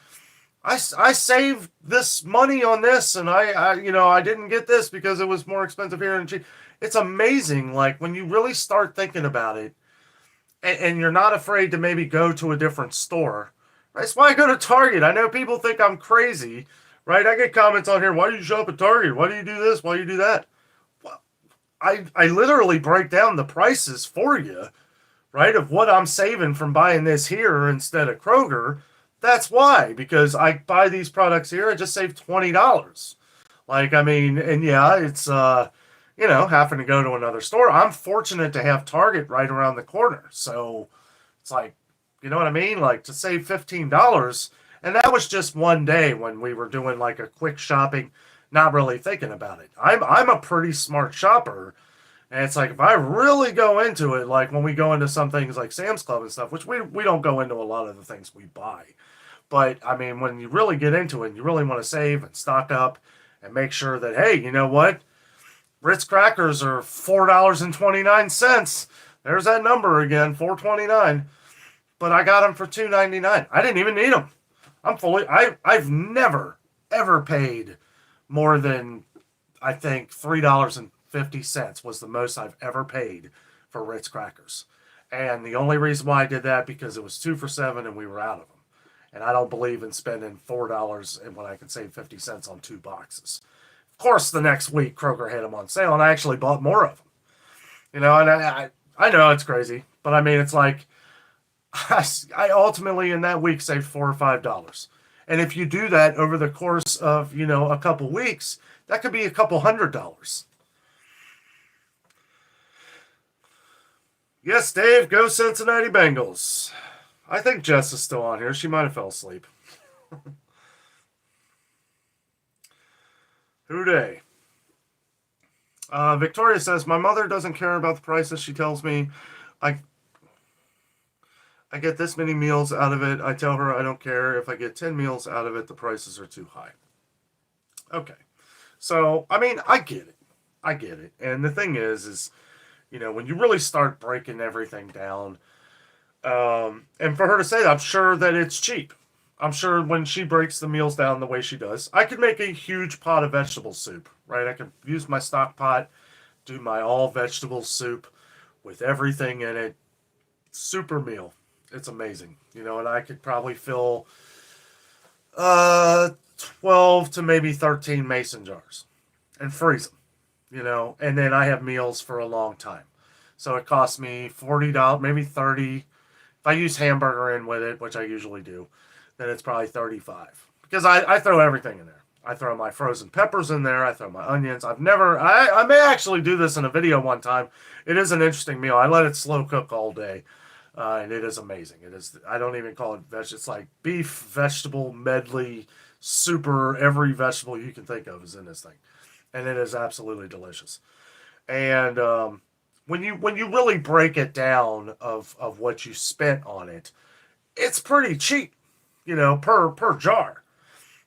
Speaker 1: I saved this money on this, and I didn't get this because it was more expensive here. And it's amazing, like, when you really start thinking about it, and you're not afraid to maybe go to a different store. That's why I go to Target. I know people think I'm crazy, right? I get comments on here, why do you shop at Target? Why do you do this? Why do you do that? Well, I literally break down the prices for you, right, of what I'm saving from buying this here instead of Kroger. That's why, because I buy these products here, I just save $20. Like, I mean, and yeah, it's, having to go to another store. I'm fortunate to have Target right around the corner. So it's like, you know what I mean? Like, to save $15. And that was just one day when we were doing like a quick shopping, not really thinking about it. I'm a pretty smart shopper. And it's like, if I really go into it, like when we go into some things like Sam's Club and stuff, which we don't go into a lot of the things we buy. But I mean, when you really get into it, and you really want to save and stock up and make sure that, hey, you know what? Ritz crackers are $4.29. There's that number again, $4.29. But I got them for $2.99. I didn't even need them. I've never ever paid more than, I think, $3.50 was the most I've ever paid for Ritz crackers. And the only reason why I did that because it was 2 for $7 and we were out of them. And I don't believe in spending $4 and when I can save 50 cents on 2 boxes. Of course, the next week Kroger had them on sale, and I actually bought more of them. And I know it's crazy, but I mean, it's like I ultimately in that week saved $4 or $5. And if you do that over the course of a couple weeks, that could be a couple $100. Yes, Dave, go Cincinnati Bengals. I think Jess is still on here. She might have fell asleep. Hooday. Victoria says, my mother doesn't care about the prices. She tells me I get this many meals out of it. I tell her I don't care. If I get 10 meals out of it, the prices are too high. Okay. So, I mean, I get it. I get it. And the thing is, when you really start breaking everything down, and for her to say that, I'm sure that it's cheap. I'm sure when she breaks the meals down the way she does, I could make a huge pot of vegetable soup, right? I could use my stock pot, do my all vegetable soup with everything in it. Super meal. It's amazing. And I could probably fill 12 to maybe 13 mason jars and freeze them, and then I have meals for a long time. So it costs me $40, maybe $30. If I use hamburger in with it, which I usually do, then it's probably $35. Because I throw everything in there. I throw my frozen peppers in there. I throw my onions. I may actually do this in a video one time. It is an interesting meal. I let it slow cook all day. And it is amazing. It is. I don't even call it veg. It's like beef, vegetable, medley, super, every vegetable you can think of is in this thing. And it is absolutely delicious. And when you really break it down of what you spent on it, it's pretty cheap, per jar.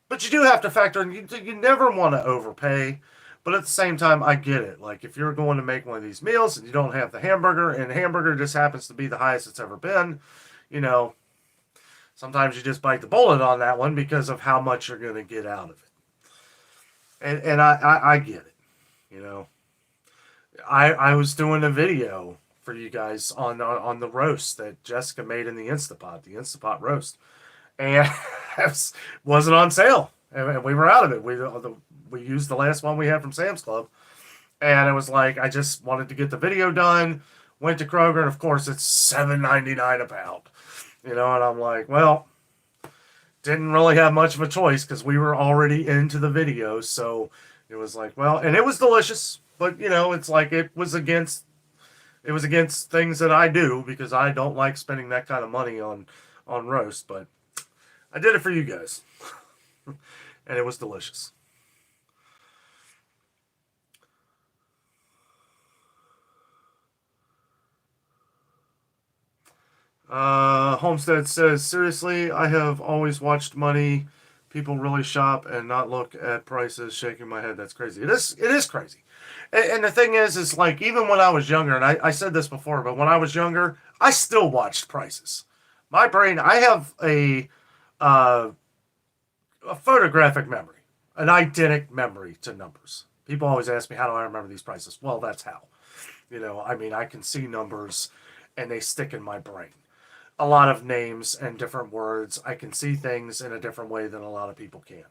Speaker 1: But you do have to factor in, you never want to overpay. But at the same time, I get it. Like, if you're going to make one of these meals and you don't have the hamburger, and hamburger just happens to be the highest it's ever been, sometimes you just bite the bullet on that one because of how much you're going to get out of it. And I get it, I was doing a video for you guys on the roast that Jessica made in the Instapot roast. And it wasn't on sale. and we were out of it. We used the last one we had from Sam's Club, and it was like I just wanted to get the video done. Went to Kroger, and of course it's $7.99 a pound. And I'm like, well, didn't really have much of a choice because we were already into the video. So it was like, well, and it was delicious, but it's like it was against things that I do because I don't like spending that kind of money on roast. But I did it for you guys, and it was delicious. Homestead says, seriously, I have always watched money. People really shop and not look at prices. Shaking my head. That's crazy. It is crazy. And the thing is like, even when I was younger, and I said this before, but when I was younger, I still watched prices. My brain, I have uh, a photographic memory, an eidetic memory to numbers. People always ask me, how do I remember these prices? Well, that's how. I mean, I can see numbers and they stick in my brain. A lot of names and different words. I can see things in a different way than a lot of people can.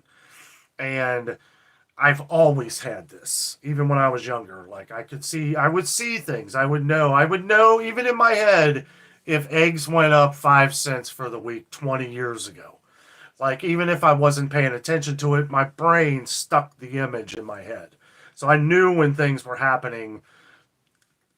Speaker 1: And I've always had this, even when I was younger. Like I would see things. I would know even in my head if eggs went up 5 cents for the week 20 years ago. Like even if I wasn't paying attention to it, my brain stuck the image in my head. So I knew when things were happening,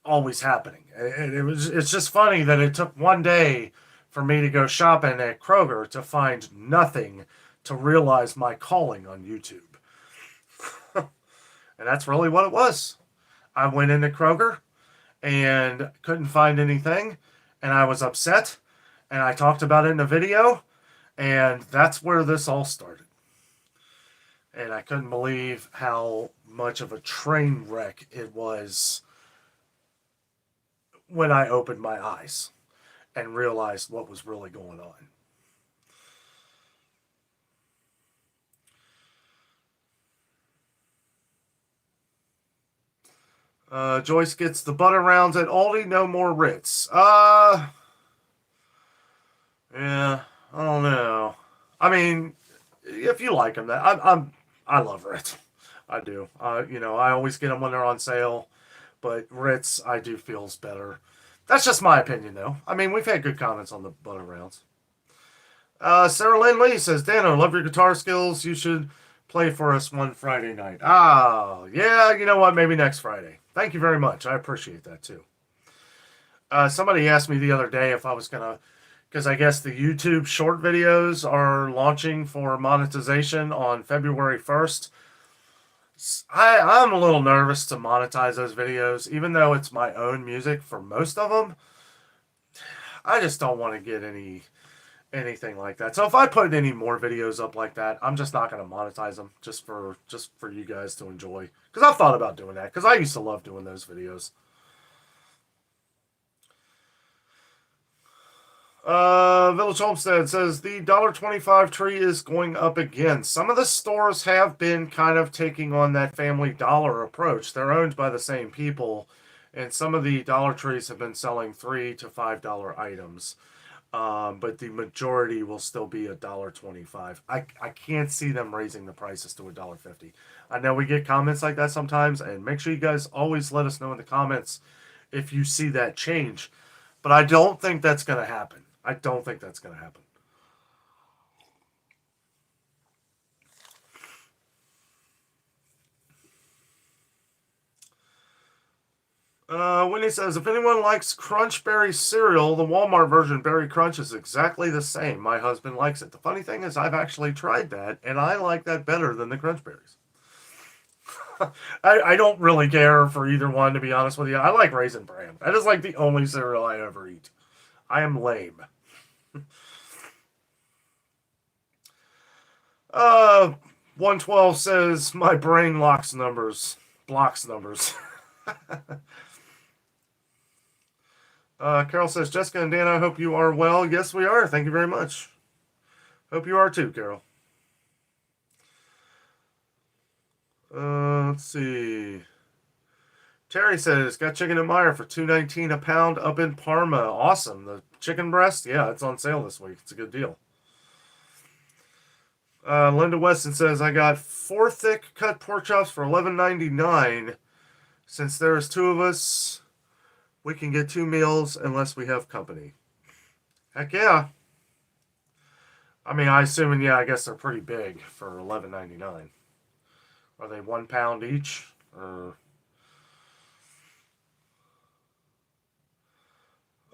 Speaker 1: always happening. And it's just funny that it took one day for me to go shopping at Kroger to find nothing to realize my calling on YouTube. And that's really what it was. I went into Kroger and couldn't find anything, and I was upset, and I talked about it in a video, and that's where this all started. And I couldn't believe how much of a train wreck it was when I opened my eyes and realized what was really going on. Joyce gets the butter rounds at Aldi, no more Ritz. Yeah, I don't know. I mean, if you like them, I love Ritz. I do. I always get them when they're on sale, but Ritz I do feels better. That's just my opinion, though. I mean, we've had good comments on the butter rounds. Sarah Lynn Lee says, Danno, love your guitar skills. You should play for us one Friday night. Ah, yeah, you know what? Maybe next Friday. Thank you very much. I appreciate that too. Somebody asked me the other day if I was going to, because I guess the YouTube short videos are launching for monetization on February 1st. I'm a little nervous to monetize those videos, even though it's my own music for most of them. I just don't want to get anything like that. So if I put any more videos up like that, I'm just not going to monetize them just for you guys to enjoy. Because I've thought about doing that because I used to love doing those videos. Village Homestead says the $1.25 tree is going up again. Some of the stores have been kind of taking on that Family Dollar approach. They're owned by the same people, and some of the Dollar Trees have been selling $3 to $5 items. But the majority will still be $1.25. I can't see them raising the prices to $1.50. I know we get comments like that sometimes, and make sure you guys always let us know in the comments if you see that change. But I don't think that's going to happen. I don't think that's going to happen. Winnie says, if anyone likes Crunch Berry cereal, the Walmart version Berry Crunch is exactly the same. My husband likes it. The funny thing is, I've actually tried that, and I like that better than the Crunch Berries. I don't really care for either one, to be honest with you. I like Raisin Bran. That is like the only cereal I ever eat. I am lame. 112 says, my brain locks numbers. Blocks numbers. Carol says, Jessica and Dan, I hope you are well. Yes, we are. Thank you very much. Hope you are too, Carol. Let's see. Terry says, got chicken at Meyer for $2.19 a pound up in Parma. Awesome. The chicken breast, yeah, it's on sale this week. It's a good deal. Linda Weston says, I got 4 thick cut pork chops for $11.99. Since there is 2 of us, we can get 2 meals unless we have company. Heck yeah. I mean, I assume, yeah, I guess they're pretty big for $11.99. Are they 1 pound each?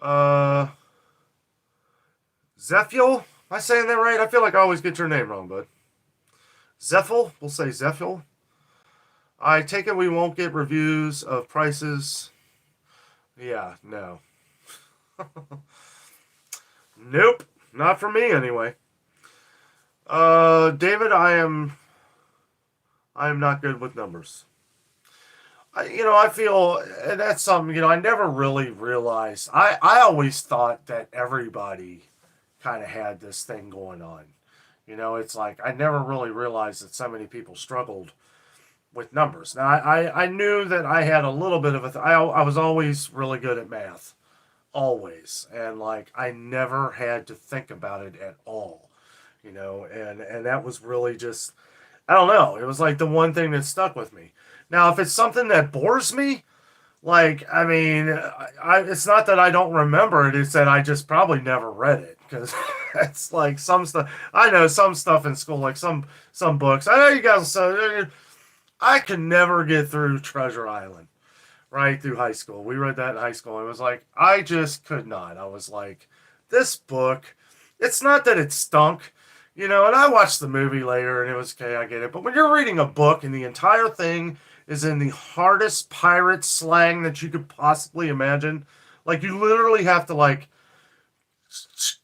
Speaker 1: Uh, Zephyl? Am I saying that right? I feel like I always get your name wrong, bud. Zephyl? We'll say Zephyl. I take it we won't get reviews of prices. Yeah, no. Nope. Not for me, anyway. David, I am not good with numbers. I feel, and that's something, I never really realized. I always thought that everybody kind of had this thing going on. It's like I never really realized that so many people struggled with numbers. Now, I knew that I had a little bit of I was always really good at math. Always. And, like, I never had to think about it at all. And that was really just, I don't know. It was like the one thing that stuck with me. Now, if it's something that bores me, like, I mean, it's not that I don't remember it. It's that I just probably never read it because it's like some stuff. I know some stuff in school, like some books. I know you guys. So I could never get through Treasure Island right through high school. We read that in high school. It was like I just could not. I was like, this book. It's not that it stunk. And I watched the movie later and it was okay, I get it. But when you're reading a book and the entire thing is in the hardest pirate slang that you could possibly imagine, like you literally have to like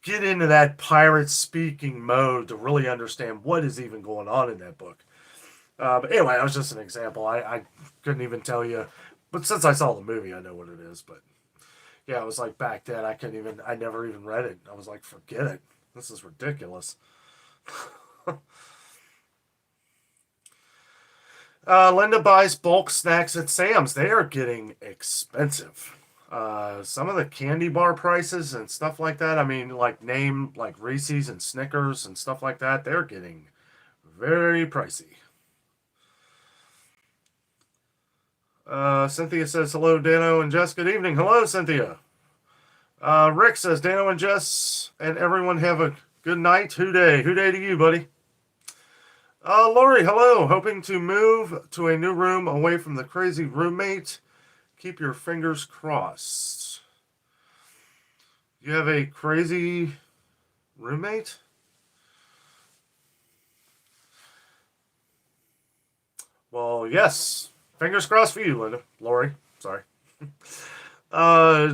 Speaker 1: get into that pirate speaking mode to really understand what is even going on in that book. But anyway, that was just an example. I couldn't even tell you, but since I saw the movie, I know what it is. But yeah, it was like back then I never even read it. I was like, forget it. This is ridiculous. Linda buys bulk snacks at Sam's. They are getting expensive. Some of the candy bar prices and stuff like that. I mean, like Reese's and Snickers and stuff like that. They're getting very pricey. Cynthia says hello, Danno and Jess. Good evening. Hello, Cynthia. Rick says Danno and Jess and everyone have a good night. Who day? Who day to you, buddy? Lori, hello. Hoping to move to a new room away from the crazy roommate. Keep your fingers crossed. You have a crazy roommate? Well, yes. Fingers crossed for you, Linda. Lori, sorry.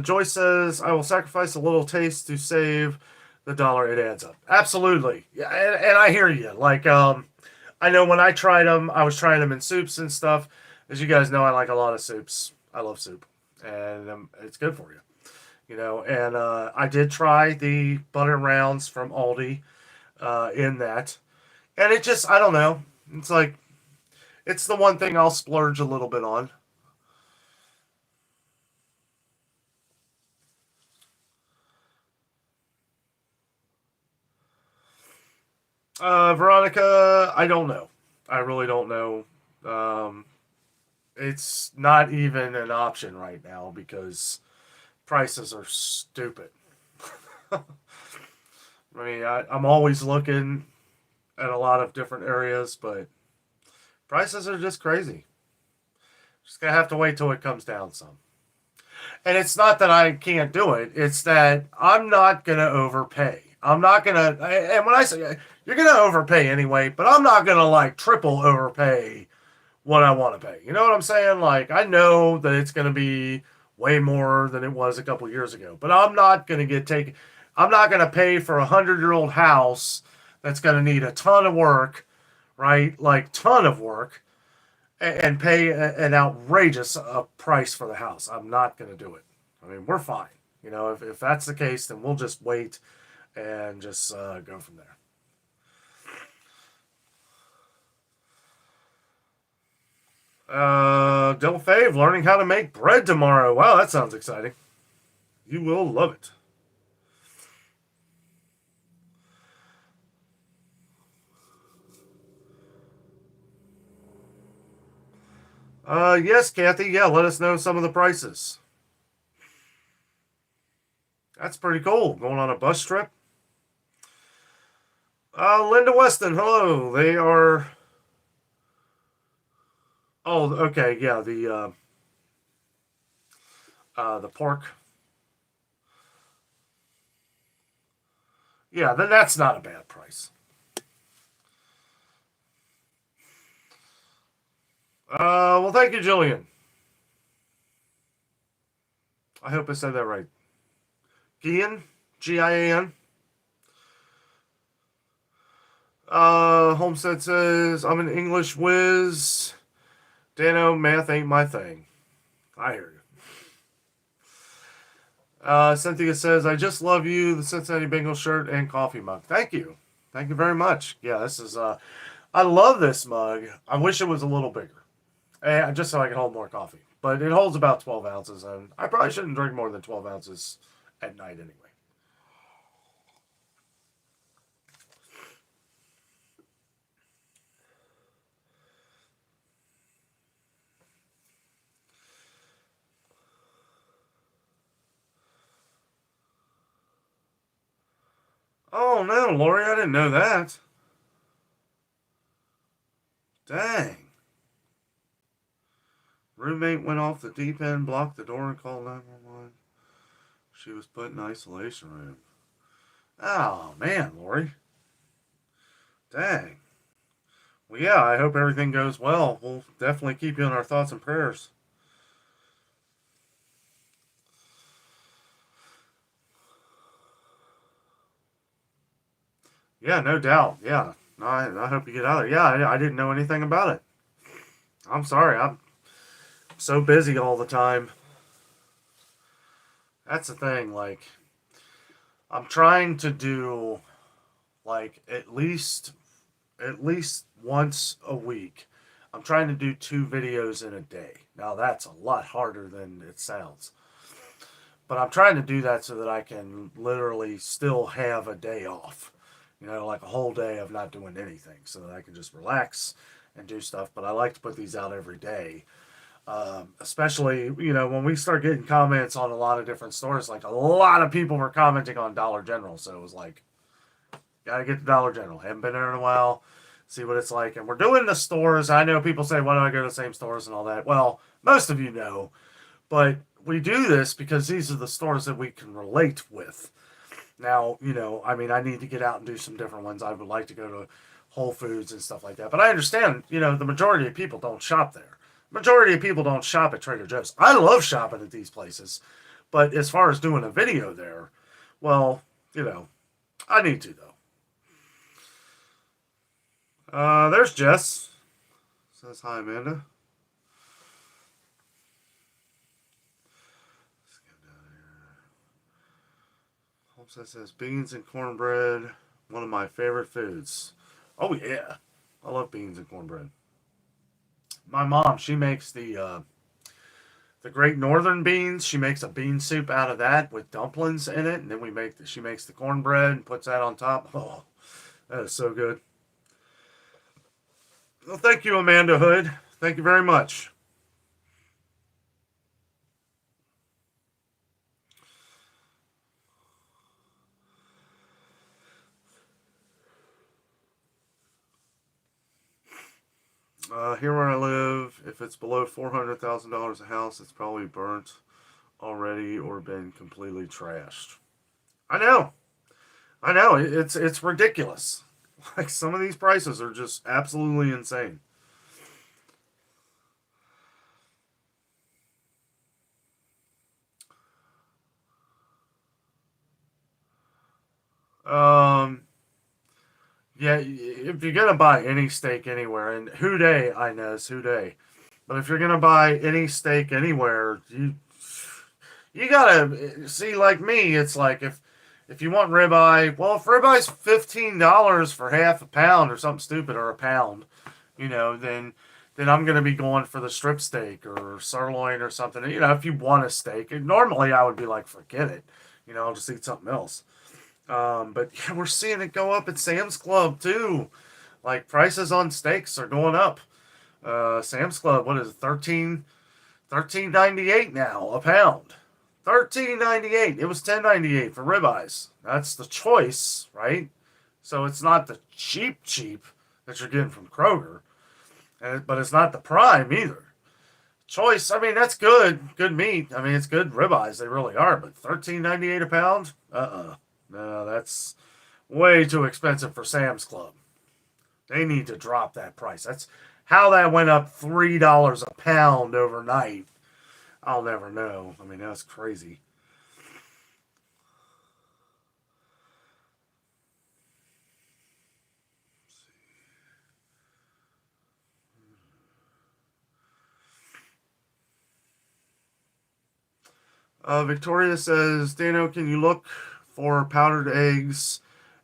Speaker 1: Joyce says, I will sacrifice a little taste to save the dollar. It adds up. Absolutely. Yeah, and I hear you. Like, I know when I tried them, I was trying them in soups and stuff. As you guys know, I like a lot of soups. I love soup, and it's good for you. And I did try the butter rounds from Aldi in that, and it just, I don't know. It's like it's the one thing I'll splurge a little bit on. Veronica, I don't know. I really don't know. Um, it's not even an option right now because prices are stupid. I mean, I'm always looking at a lot of different areas, but prices are just crazy. Just gonna have to wait till it comes down some. And it's not that I can't do it; it's that I'm not gonna overpay. I'm not gonna, and when I say you're gonna overpay anyway, but I'm not gonna like triple overpay what I want to pay. You know what I'm saying? Like I know that it's gonna be way more than it was a couple years ago, but I'm not gonna get taken. I'm not gonna pay for a 100-year-old house that's gonna need a ton of work, right? Like ton of work, and pay an outrageous price for the house. I'm not going to do it. I mean, we're fine. If that's the case, then we'll just wait and just go from there. Dill Fave learning how to make bread tomorrow. Wow, that sounds exciting. You will love it. Yes, Kathy. Yeah, let us know some of the prices. That's pretty cool. Going on a bus trip. Linda Weston, hello. They are. Oh, okay. Yeah, the pork. Yeah, then that's not a bad price. Well, thank you, Jillian. I hope I said that right. Gian, Gian. Homestead says I'm an English whiz. Danno, math ain't my thing. I hear you. Cynthia says, I just love you, the Cincinnati Bengals shirt and coffee mug. Thank you. Thank you very much. Yeah, this is, I love this mug. I wish it was a little bigger, just so I can hold more coffee. But it holds about 12 ounces, and I probably shouldn't drink more than 12 ounces at night anyway. Oh, no, Lori, I didn't know that. Dang. Roommate went off the deep end, blocked the door, and called 911. She was put in isolation room. Oh, man, Lori. Dang. Well, yeah, I hope everything goes well. We'll definitely keep you in our thoughts and prayers. Yeah, no doubt. Yeah. I hope you get out of there. Yeah, I didn't know anything about it. I'm sorry. I'm so busy all the time. That's the thing. Like, I'm trying to do, like, at least once a week. I'm trying to do 2 videos in a day. Now, that's a lot harder than it sounds. But I'm trying to do that so that I can literally still have a day off. Like a whole day of not doing anything so that I can just relax and do stuff. But I like to put these out every day. Especially, when we start getting comments on a lot of different stores, like a lot of people were commenting on Dollar General. So it was like, gotta get to Dollar General. Haven't been there in a while. See what it's like. And we're doing the stores. I know people say, why do I go to the same stores and all that? Well, most of you know. But we do this because these are the stores that we can relate with. Now, I mean, I need to get out and do some different ones. I would like to go to Whole Foods and stuff like that. But I understand, the majority of people don't shop there. Majority of people don't shop at Trader Joe's. I love shopping at these places. But as far as doing a video there, well, I need to, though. There's Jess. Says hi, Amanda. Let's get down here. Homestead says beans and cornbread, one of my favorite foods. Oh yeah, I love beans and cornbread. My mom, she makes the Great Northern beans. She makes a bean soup out of that with dumplings in it, and then she makes the cornbread and puts that on top. Oh, that is so good. Well, thank you, Amanda Hood. Thank you very much. Here where I live, if it's below $400,000 a house, it's probably burnt already or been completely trashed. I know, I know. It's ridiculous. Like some of these prices are just absolutely insane. Um, yeah, if you're gonna buy any steak anywhere, and Houday, I know it's Houday, but if you're gonna buy any steak anywhere, you gotta see. Like me, it's like if you want ribeye, well, if ribeye's $15 for half a pound or something stupid or a pound, then I'm gonna be going for the strip steak or sirloin or something. If you want a steak, and normally I would be like, forget it. I'll just eat something else. But yeah, we're seeing it go up at Sam's Club too. Like prices on steaks are going up. Sam's Club, what is it, 13.98 now a pound. 13.98. It was 10.98 for ribeyes. That's the choice, right? So it's not the cheap that you're getting from Kroger, but it's not the prime either. Choice. I mean, that's good meat. I mean, it's good ribeyes. They really are. But 13.98 a pound. No, that's way too expensive for Sam's Club. They need to drop that price. That's how that went up $3 a pound overnight. I'll never know. I mean, that's crazy. Victoria says, Dano, can you look for powdered eggs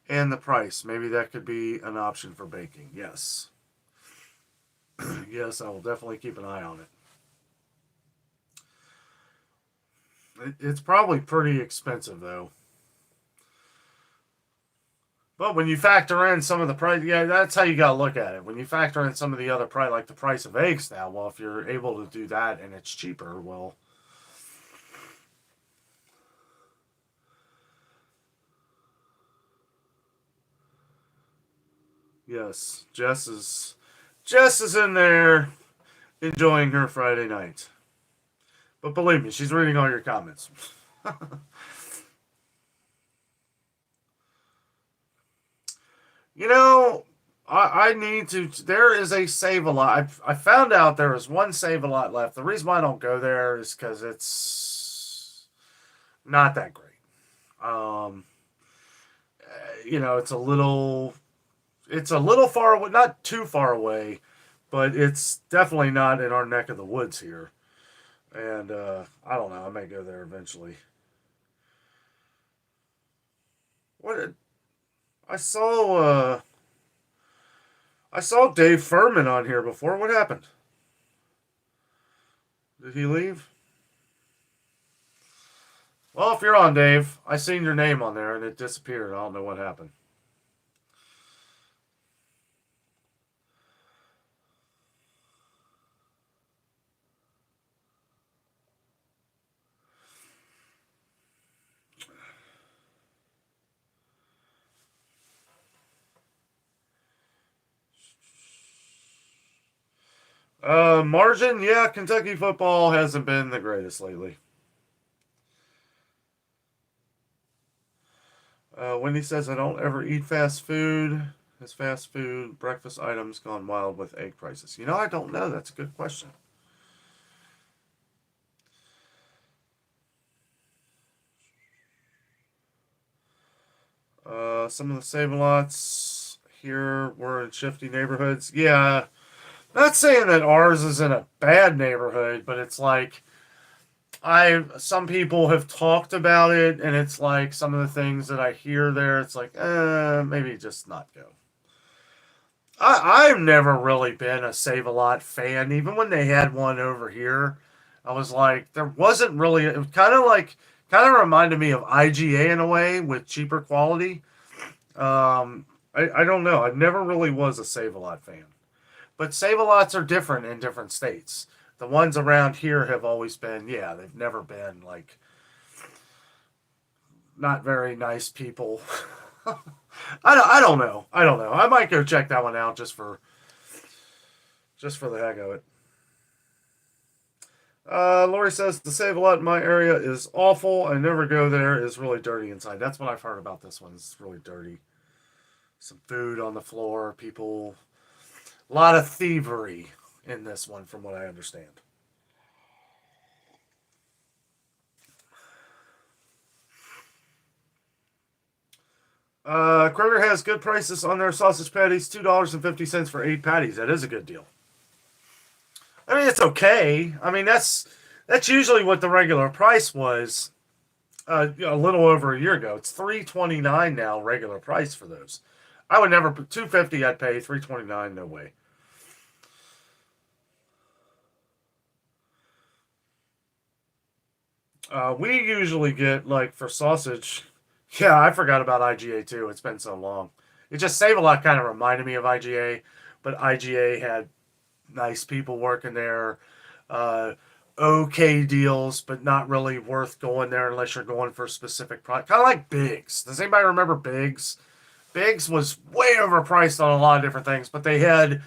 Speaker 1: and the price? Maybe that could be an option for baking. Yes. Yes, I will definitely keep an eye on it. It's probably pretty expensive, though. But when you factor in some of the price, yeah, that's how you got to look at it. When you factor in some of the other price, like the price of eggs now, well, if you're able to do that and it's cheaper, well, yes, Jess is in there enjoying her Friday night. But believe me, she's reading all your comments. You know, I need to. There is a Save a Lot. I found out there is one Save a Lot left. The reason why I don't go there is because it's not that great. Um, it's a little far away, not too far away, but it's definitely not in our neck of the woods here. And I don't know. I may go there eventually. What I saw. I saw Dave Furman on here before. What happened? Did he leave? Well, if you're on, Dave, I seen your name on there and it disappeared. I don't know what happened. Margin, yeah, Kentucky football hasn't been the greatest lately. Wendy says I don't ever eat fast food. Has fast food breakfast items gone wild with egg prices? I don't know. That's a good question. Some of the Save-A-Lots here were in shifty neighborhoods. Yeah, not saying that ours is in a bad neighborhood, but it's like some people have talked about it, and it's like some of the things that I hear there, it's like, maybe just not go. I've never really been a Save a Lot fan. Even when they had one over here, I was like, there wasn't really. It was kind of reminded me of IGA in a way with cheaper quality. I don't know. I never really was a Save a Lot fan. But Save a Lots are different in different states. The ones around here have always been, yeah, they've never been like not very nice people. I don't know. I don't know. I might go check that one out just for the heck of it. Lori says the Save a Lot in my area is awful. I never go there. It's really dirty inside. That's what I've heard about this one. It's really dirty. Some food on the floor. People. A lot of thievery in this one, from what I understand. Kroger has good prices on their sausage patties. $2.50 for 8 patties. That is a good deal. I mean, it's okay. I mean, that's usually what the regular price was a little over a year ago. It's $3.29 now, regular price for those. I would never put $2.50. I'd pay $3.29. No way. We usually get like for sausage. Yeah, I forgot about IGA too. It's been so long. It just Save a Lot kind of reminded me of IGA, but IGA had nice people working there. Uh, okay deals, but not really worth going there unless you're going for a specific product. Kind of like Biggs. Does anybody remember Biggs? Biggs was way overpriced on a lot of different things, but they had,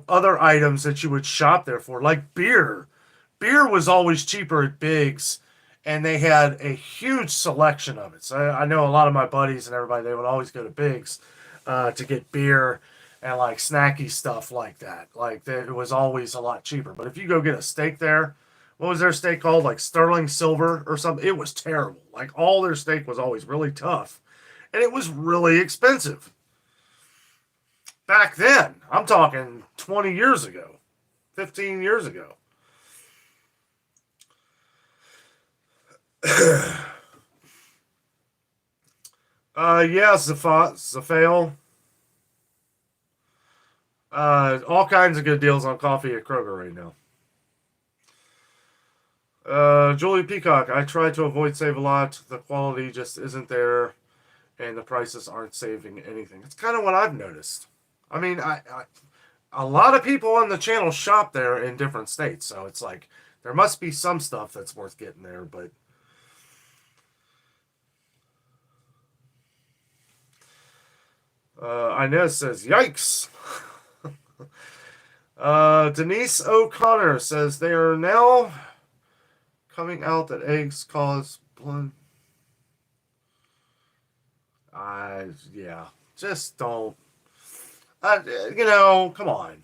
Speaker 1: other items that you would shop there for, like beer. Beer was always cheaper at Biggs, and they had a huge selection of it. So I know a lot of my buddies and everybody, they would always go to Biggs to get beer and like snacky stuff like that. Like it was always a lot cheaper. But if you go get a steak there, what was their steak called? Like sterling silver or something? It was terrible. Like all their steak was always really tough, and it was really expensive. Back then, I'm talking 20 years ago, 15 years ago. Yeah, Zafale. All kinds of good deals on coffee at Kroger right now. Julie Peacock, I try to avoid Save a Lot. The quality just isn't there, and the prices aren't saving anything. It's kind of what I've noticed. I mean, a lot of people on the channel shop there in different states, so it's like there must be some stuff that's worth getting there, but Inez says, yikes. Denise O'Connor says they are now coming out that eggs cause blood. Yeah, just don't. Come on.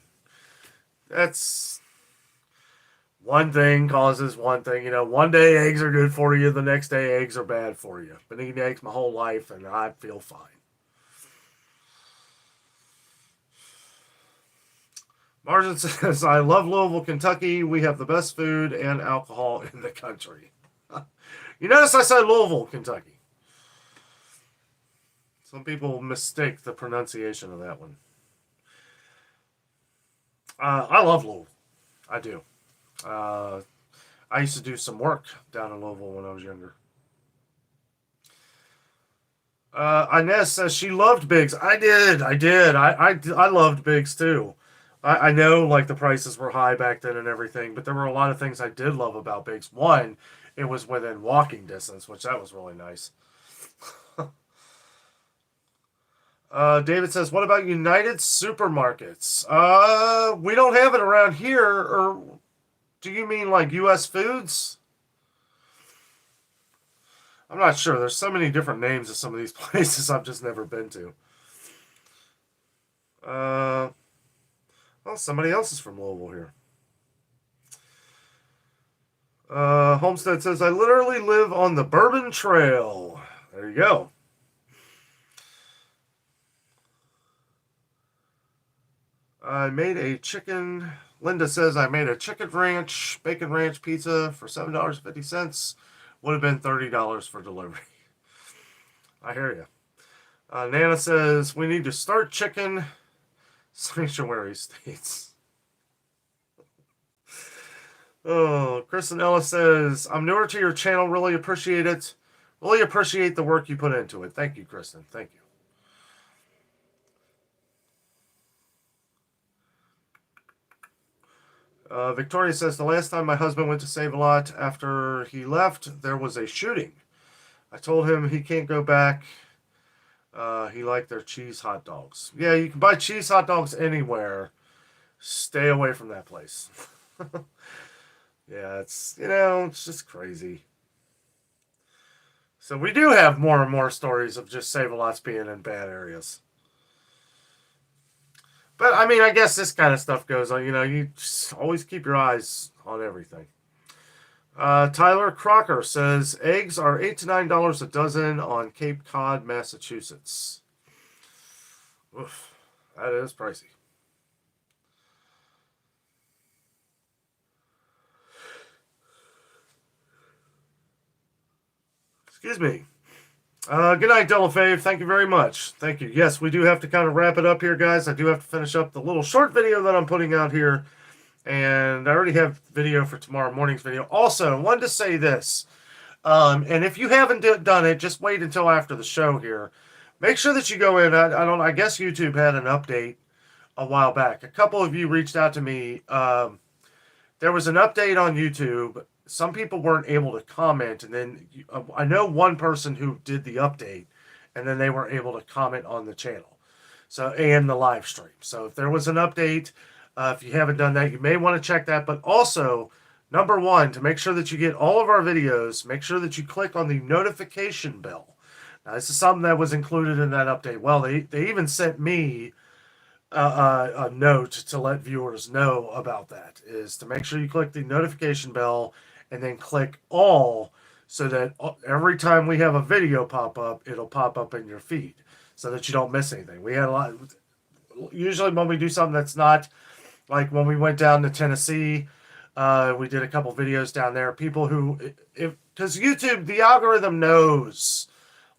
Speaker 1: That's one thing causes one thing. One day eggs are good for you, the next day eggs are bad for you. Been eating eggs my whole life, and I feel fine. Margin says, I love Louisville, Kentucky. We have the best food and alcohol in the country. You notice I said Louisville, Kentucky. Some people mistake the pronunciation of that one. I love Louisville. I do. I used to do some work down in Louisville when I was younger. Inez says she loved Biggs. I did. I loved Biggs too. I know like the prices were high back then and everything, but there were a lot of things I did love about Biggs. One, it was within walking distance, which that was really nice. David says, what about United Supermarkets? We don't have it around here. Or do you mean like U.S. Foods? I'm not sure. There's so many different names of some of these places I've just never been to. Well, somebody else is from Louisville here. Homestead says, I literally live on the Bourbon Trail. There you go. Linda says, I made a bacon ranch pizza for $7.50. Would have been $30 for delivery. I hear you. Nana says, we need to start chicken sanctuary states. Oh, Kristen Ellis says, I'm newer to your channel. Really appreciate it. Really appreciate the work you put into it. Thank you, Kristen. Thank you. Victoria says, the last time my husband went to Save a Lot after he left, there was a shooting. I told him he can't go back. He liked their cheese hot dogs. Yeah, you can buy cheese hot dogs anywhere. Stay away from that place. Yeah, it's just crazy. So we do have more and more stories of just Save-A-Lots being in bad areas. But, I mean, I guess this kind of stuff goes on. You just always keep your eyes on everything. Tyler Crocker says, eggs are $8 to $9 a dozen on Cape Cod, Massachusetts. Oof, that is pricey. Excuse me. Good night, Delafave. Thank you very much. Thank you. Yes, we do have to kind of wrap it up here, guys. I do have to finish up the little short video that I'm putting out here. And I already have video for tomorrow morning's video. Also, I wanted to say this. And if you haven't done it, just wait until after the show here. Make sure that you go in. I guess YouTube had an update a while back. A couple of you reached out to me. There was an update on YouTube. Some people weren't able to comment, and then I know one person who did the update, and then they were able to comment on the channel, so and the live stream. So if there was an update, if you haven't done that, you may want to check that. But also, number one, to make sure that you get all of our videos, make sure that you click on the notification bell. Now, this is something that was included in that update. Well, they even sent me a note to let viewers know about that, is to make sure you click the notification bell and then click all, so that every time we have a video pop up, it'll pop up in your feed so that you don't miss anything. We had a lot, usually when we do something that's not, like when we went down to Tennessee, we did a couple videos down there. People who, because YouTube, the algorithm knows,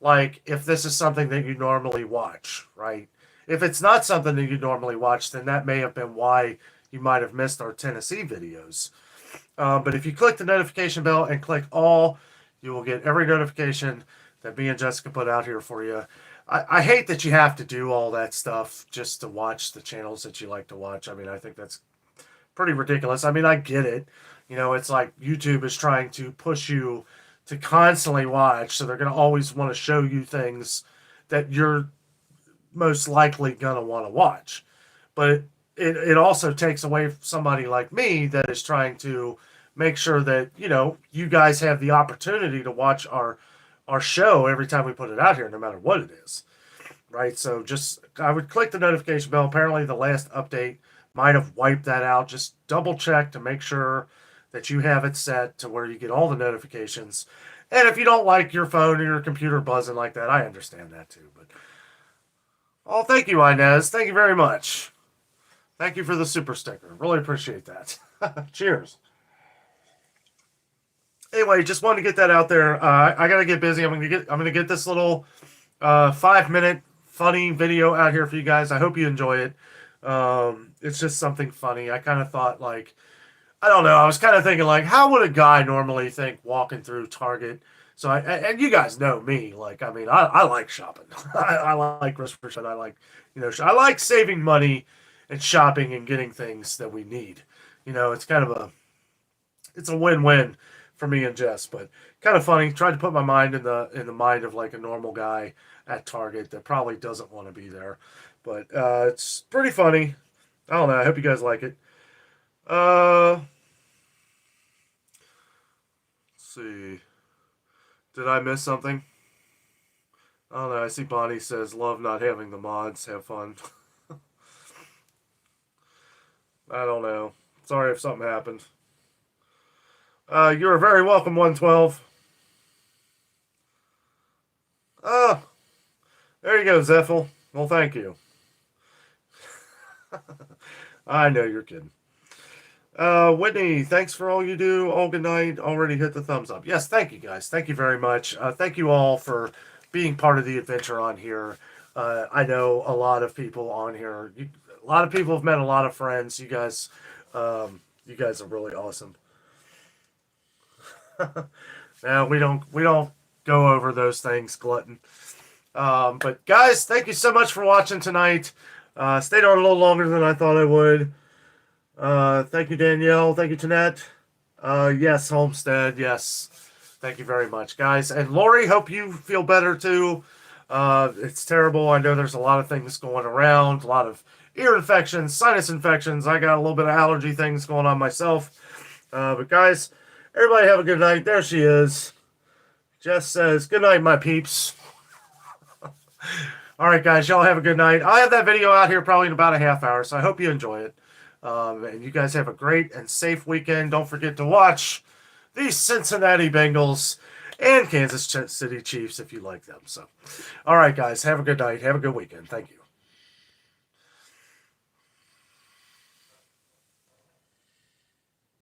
Speaker 1: like, if this is something that you normally watch, right? If it's not something that you normally watch, then that may have been why you might have missed our Tennessee videos. But if you click the notification bell and click all, you will get every notification that me and Jessica put out here for you. I hate that you have to do all that stuff just to watch the channels that you like to watch. I mean, I think that's pretty ridiculous. I mean, I get it. You know, it's like YouTube is trying to push you to constantly watch, so they're going to always want to show you things that you're most likely going to want to watch. But it also takes away from somebody like me that is trying to make sure that, you know, you guys have the opportunity to watch our show every time we put it out here, no matter what it is, right? So just, I would click the notification bell. Apparently the last update might have wiped that out. Just double check to make sure that you have it set to where you get all the notifications. And if you don't like your phone or your computer buzzing like that, I understand that too. But oh, thank you, Inez. Thank you very much. Thank you for the super sticker. Really appreciate that. Cheers. Anyway, just wanted to get that out there. I gotta get busy. I'm gonna get this little 5-minute funny video out here for you guys. I hope you enjoy it. It's just something funny. I kind of thought, like, I don't know. I was kind of thinking, like, how would a guy normally think walking through Target? So and you guys know me. Like, I mean, I like shopping. I like grocery shopping. I like, you know, I like saving money and shopping and getting things that we need. You know, it's kind of it's a win-win for me and Jess, but kind of funny. Tried to put my mind in the mind of like a normal guy at Target that probably doesn't want to be there, but it's pretty funny. I don't know. I hope you guys like it. Let's see. Did I miss something? I don't know. I see Bonnie says, love not having the mods. Have fun. I don't know. Sorry if something happened. You're very welcome, 112. Oh, there you go, Zeffel. Well, thank you. I know you're kidding. Whitney, thanks for all you do. All good night. Already hit the thumbs up. Yes, thank you guys. Thank you very much. Thank you all for being part of the adventure on here. I know a lot of people on here. A lot of people have met a lot of friends. You guys are really awesome. Now we don't go over those things, glutton. But guys, thank you so much for watching tonight. Stayed on a little longer than I thought I would. Thank you, Danielle. Thank you, Tanette. Yes, Homestead. Yes. Thank you very much, guys. And Lori, hope you feel better too. It's terrible. I know there's a lot of things going around, a lot of ear infections, sinus infections. I got a little bit of allergy things going on myself. But guys, everybody have a good night. There she is. Jess says, good night, my peeps. All right, guys, y'all have a good night. I'll have that video out here probably in about a half hour, so I hope you enjoy it. And you guys have a great and safe weekend. Don't forget to watch the Cincinnati Bengals and Kansas City Chiefs if you like them. So, all right, guys, have a good night. Have a good weekend. Thank you.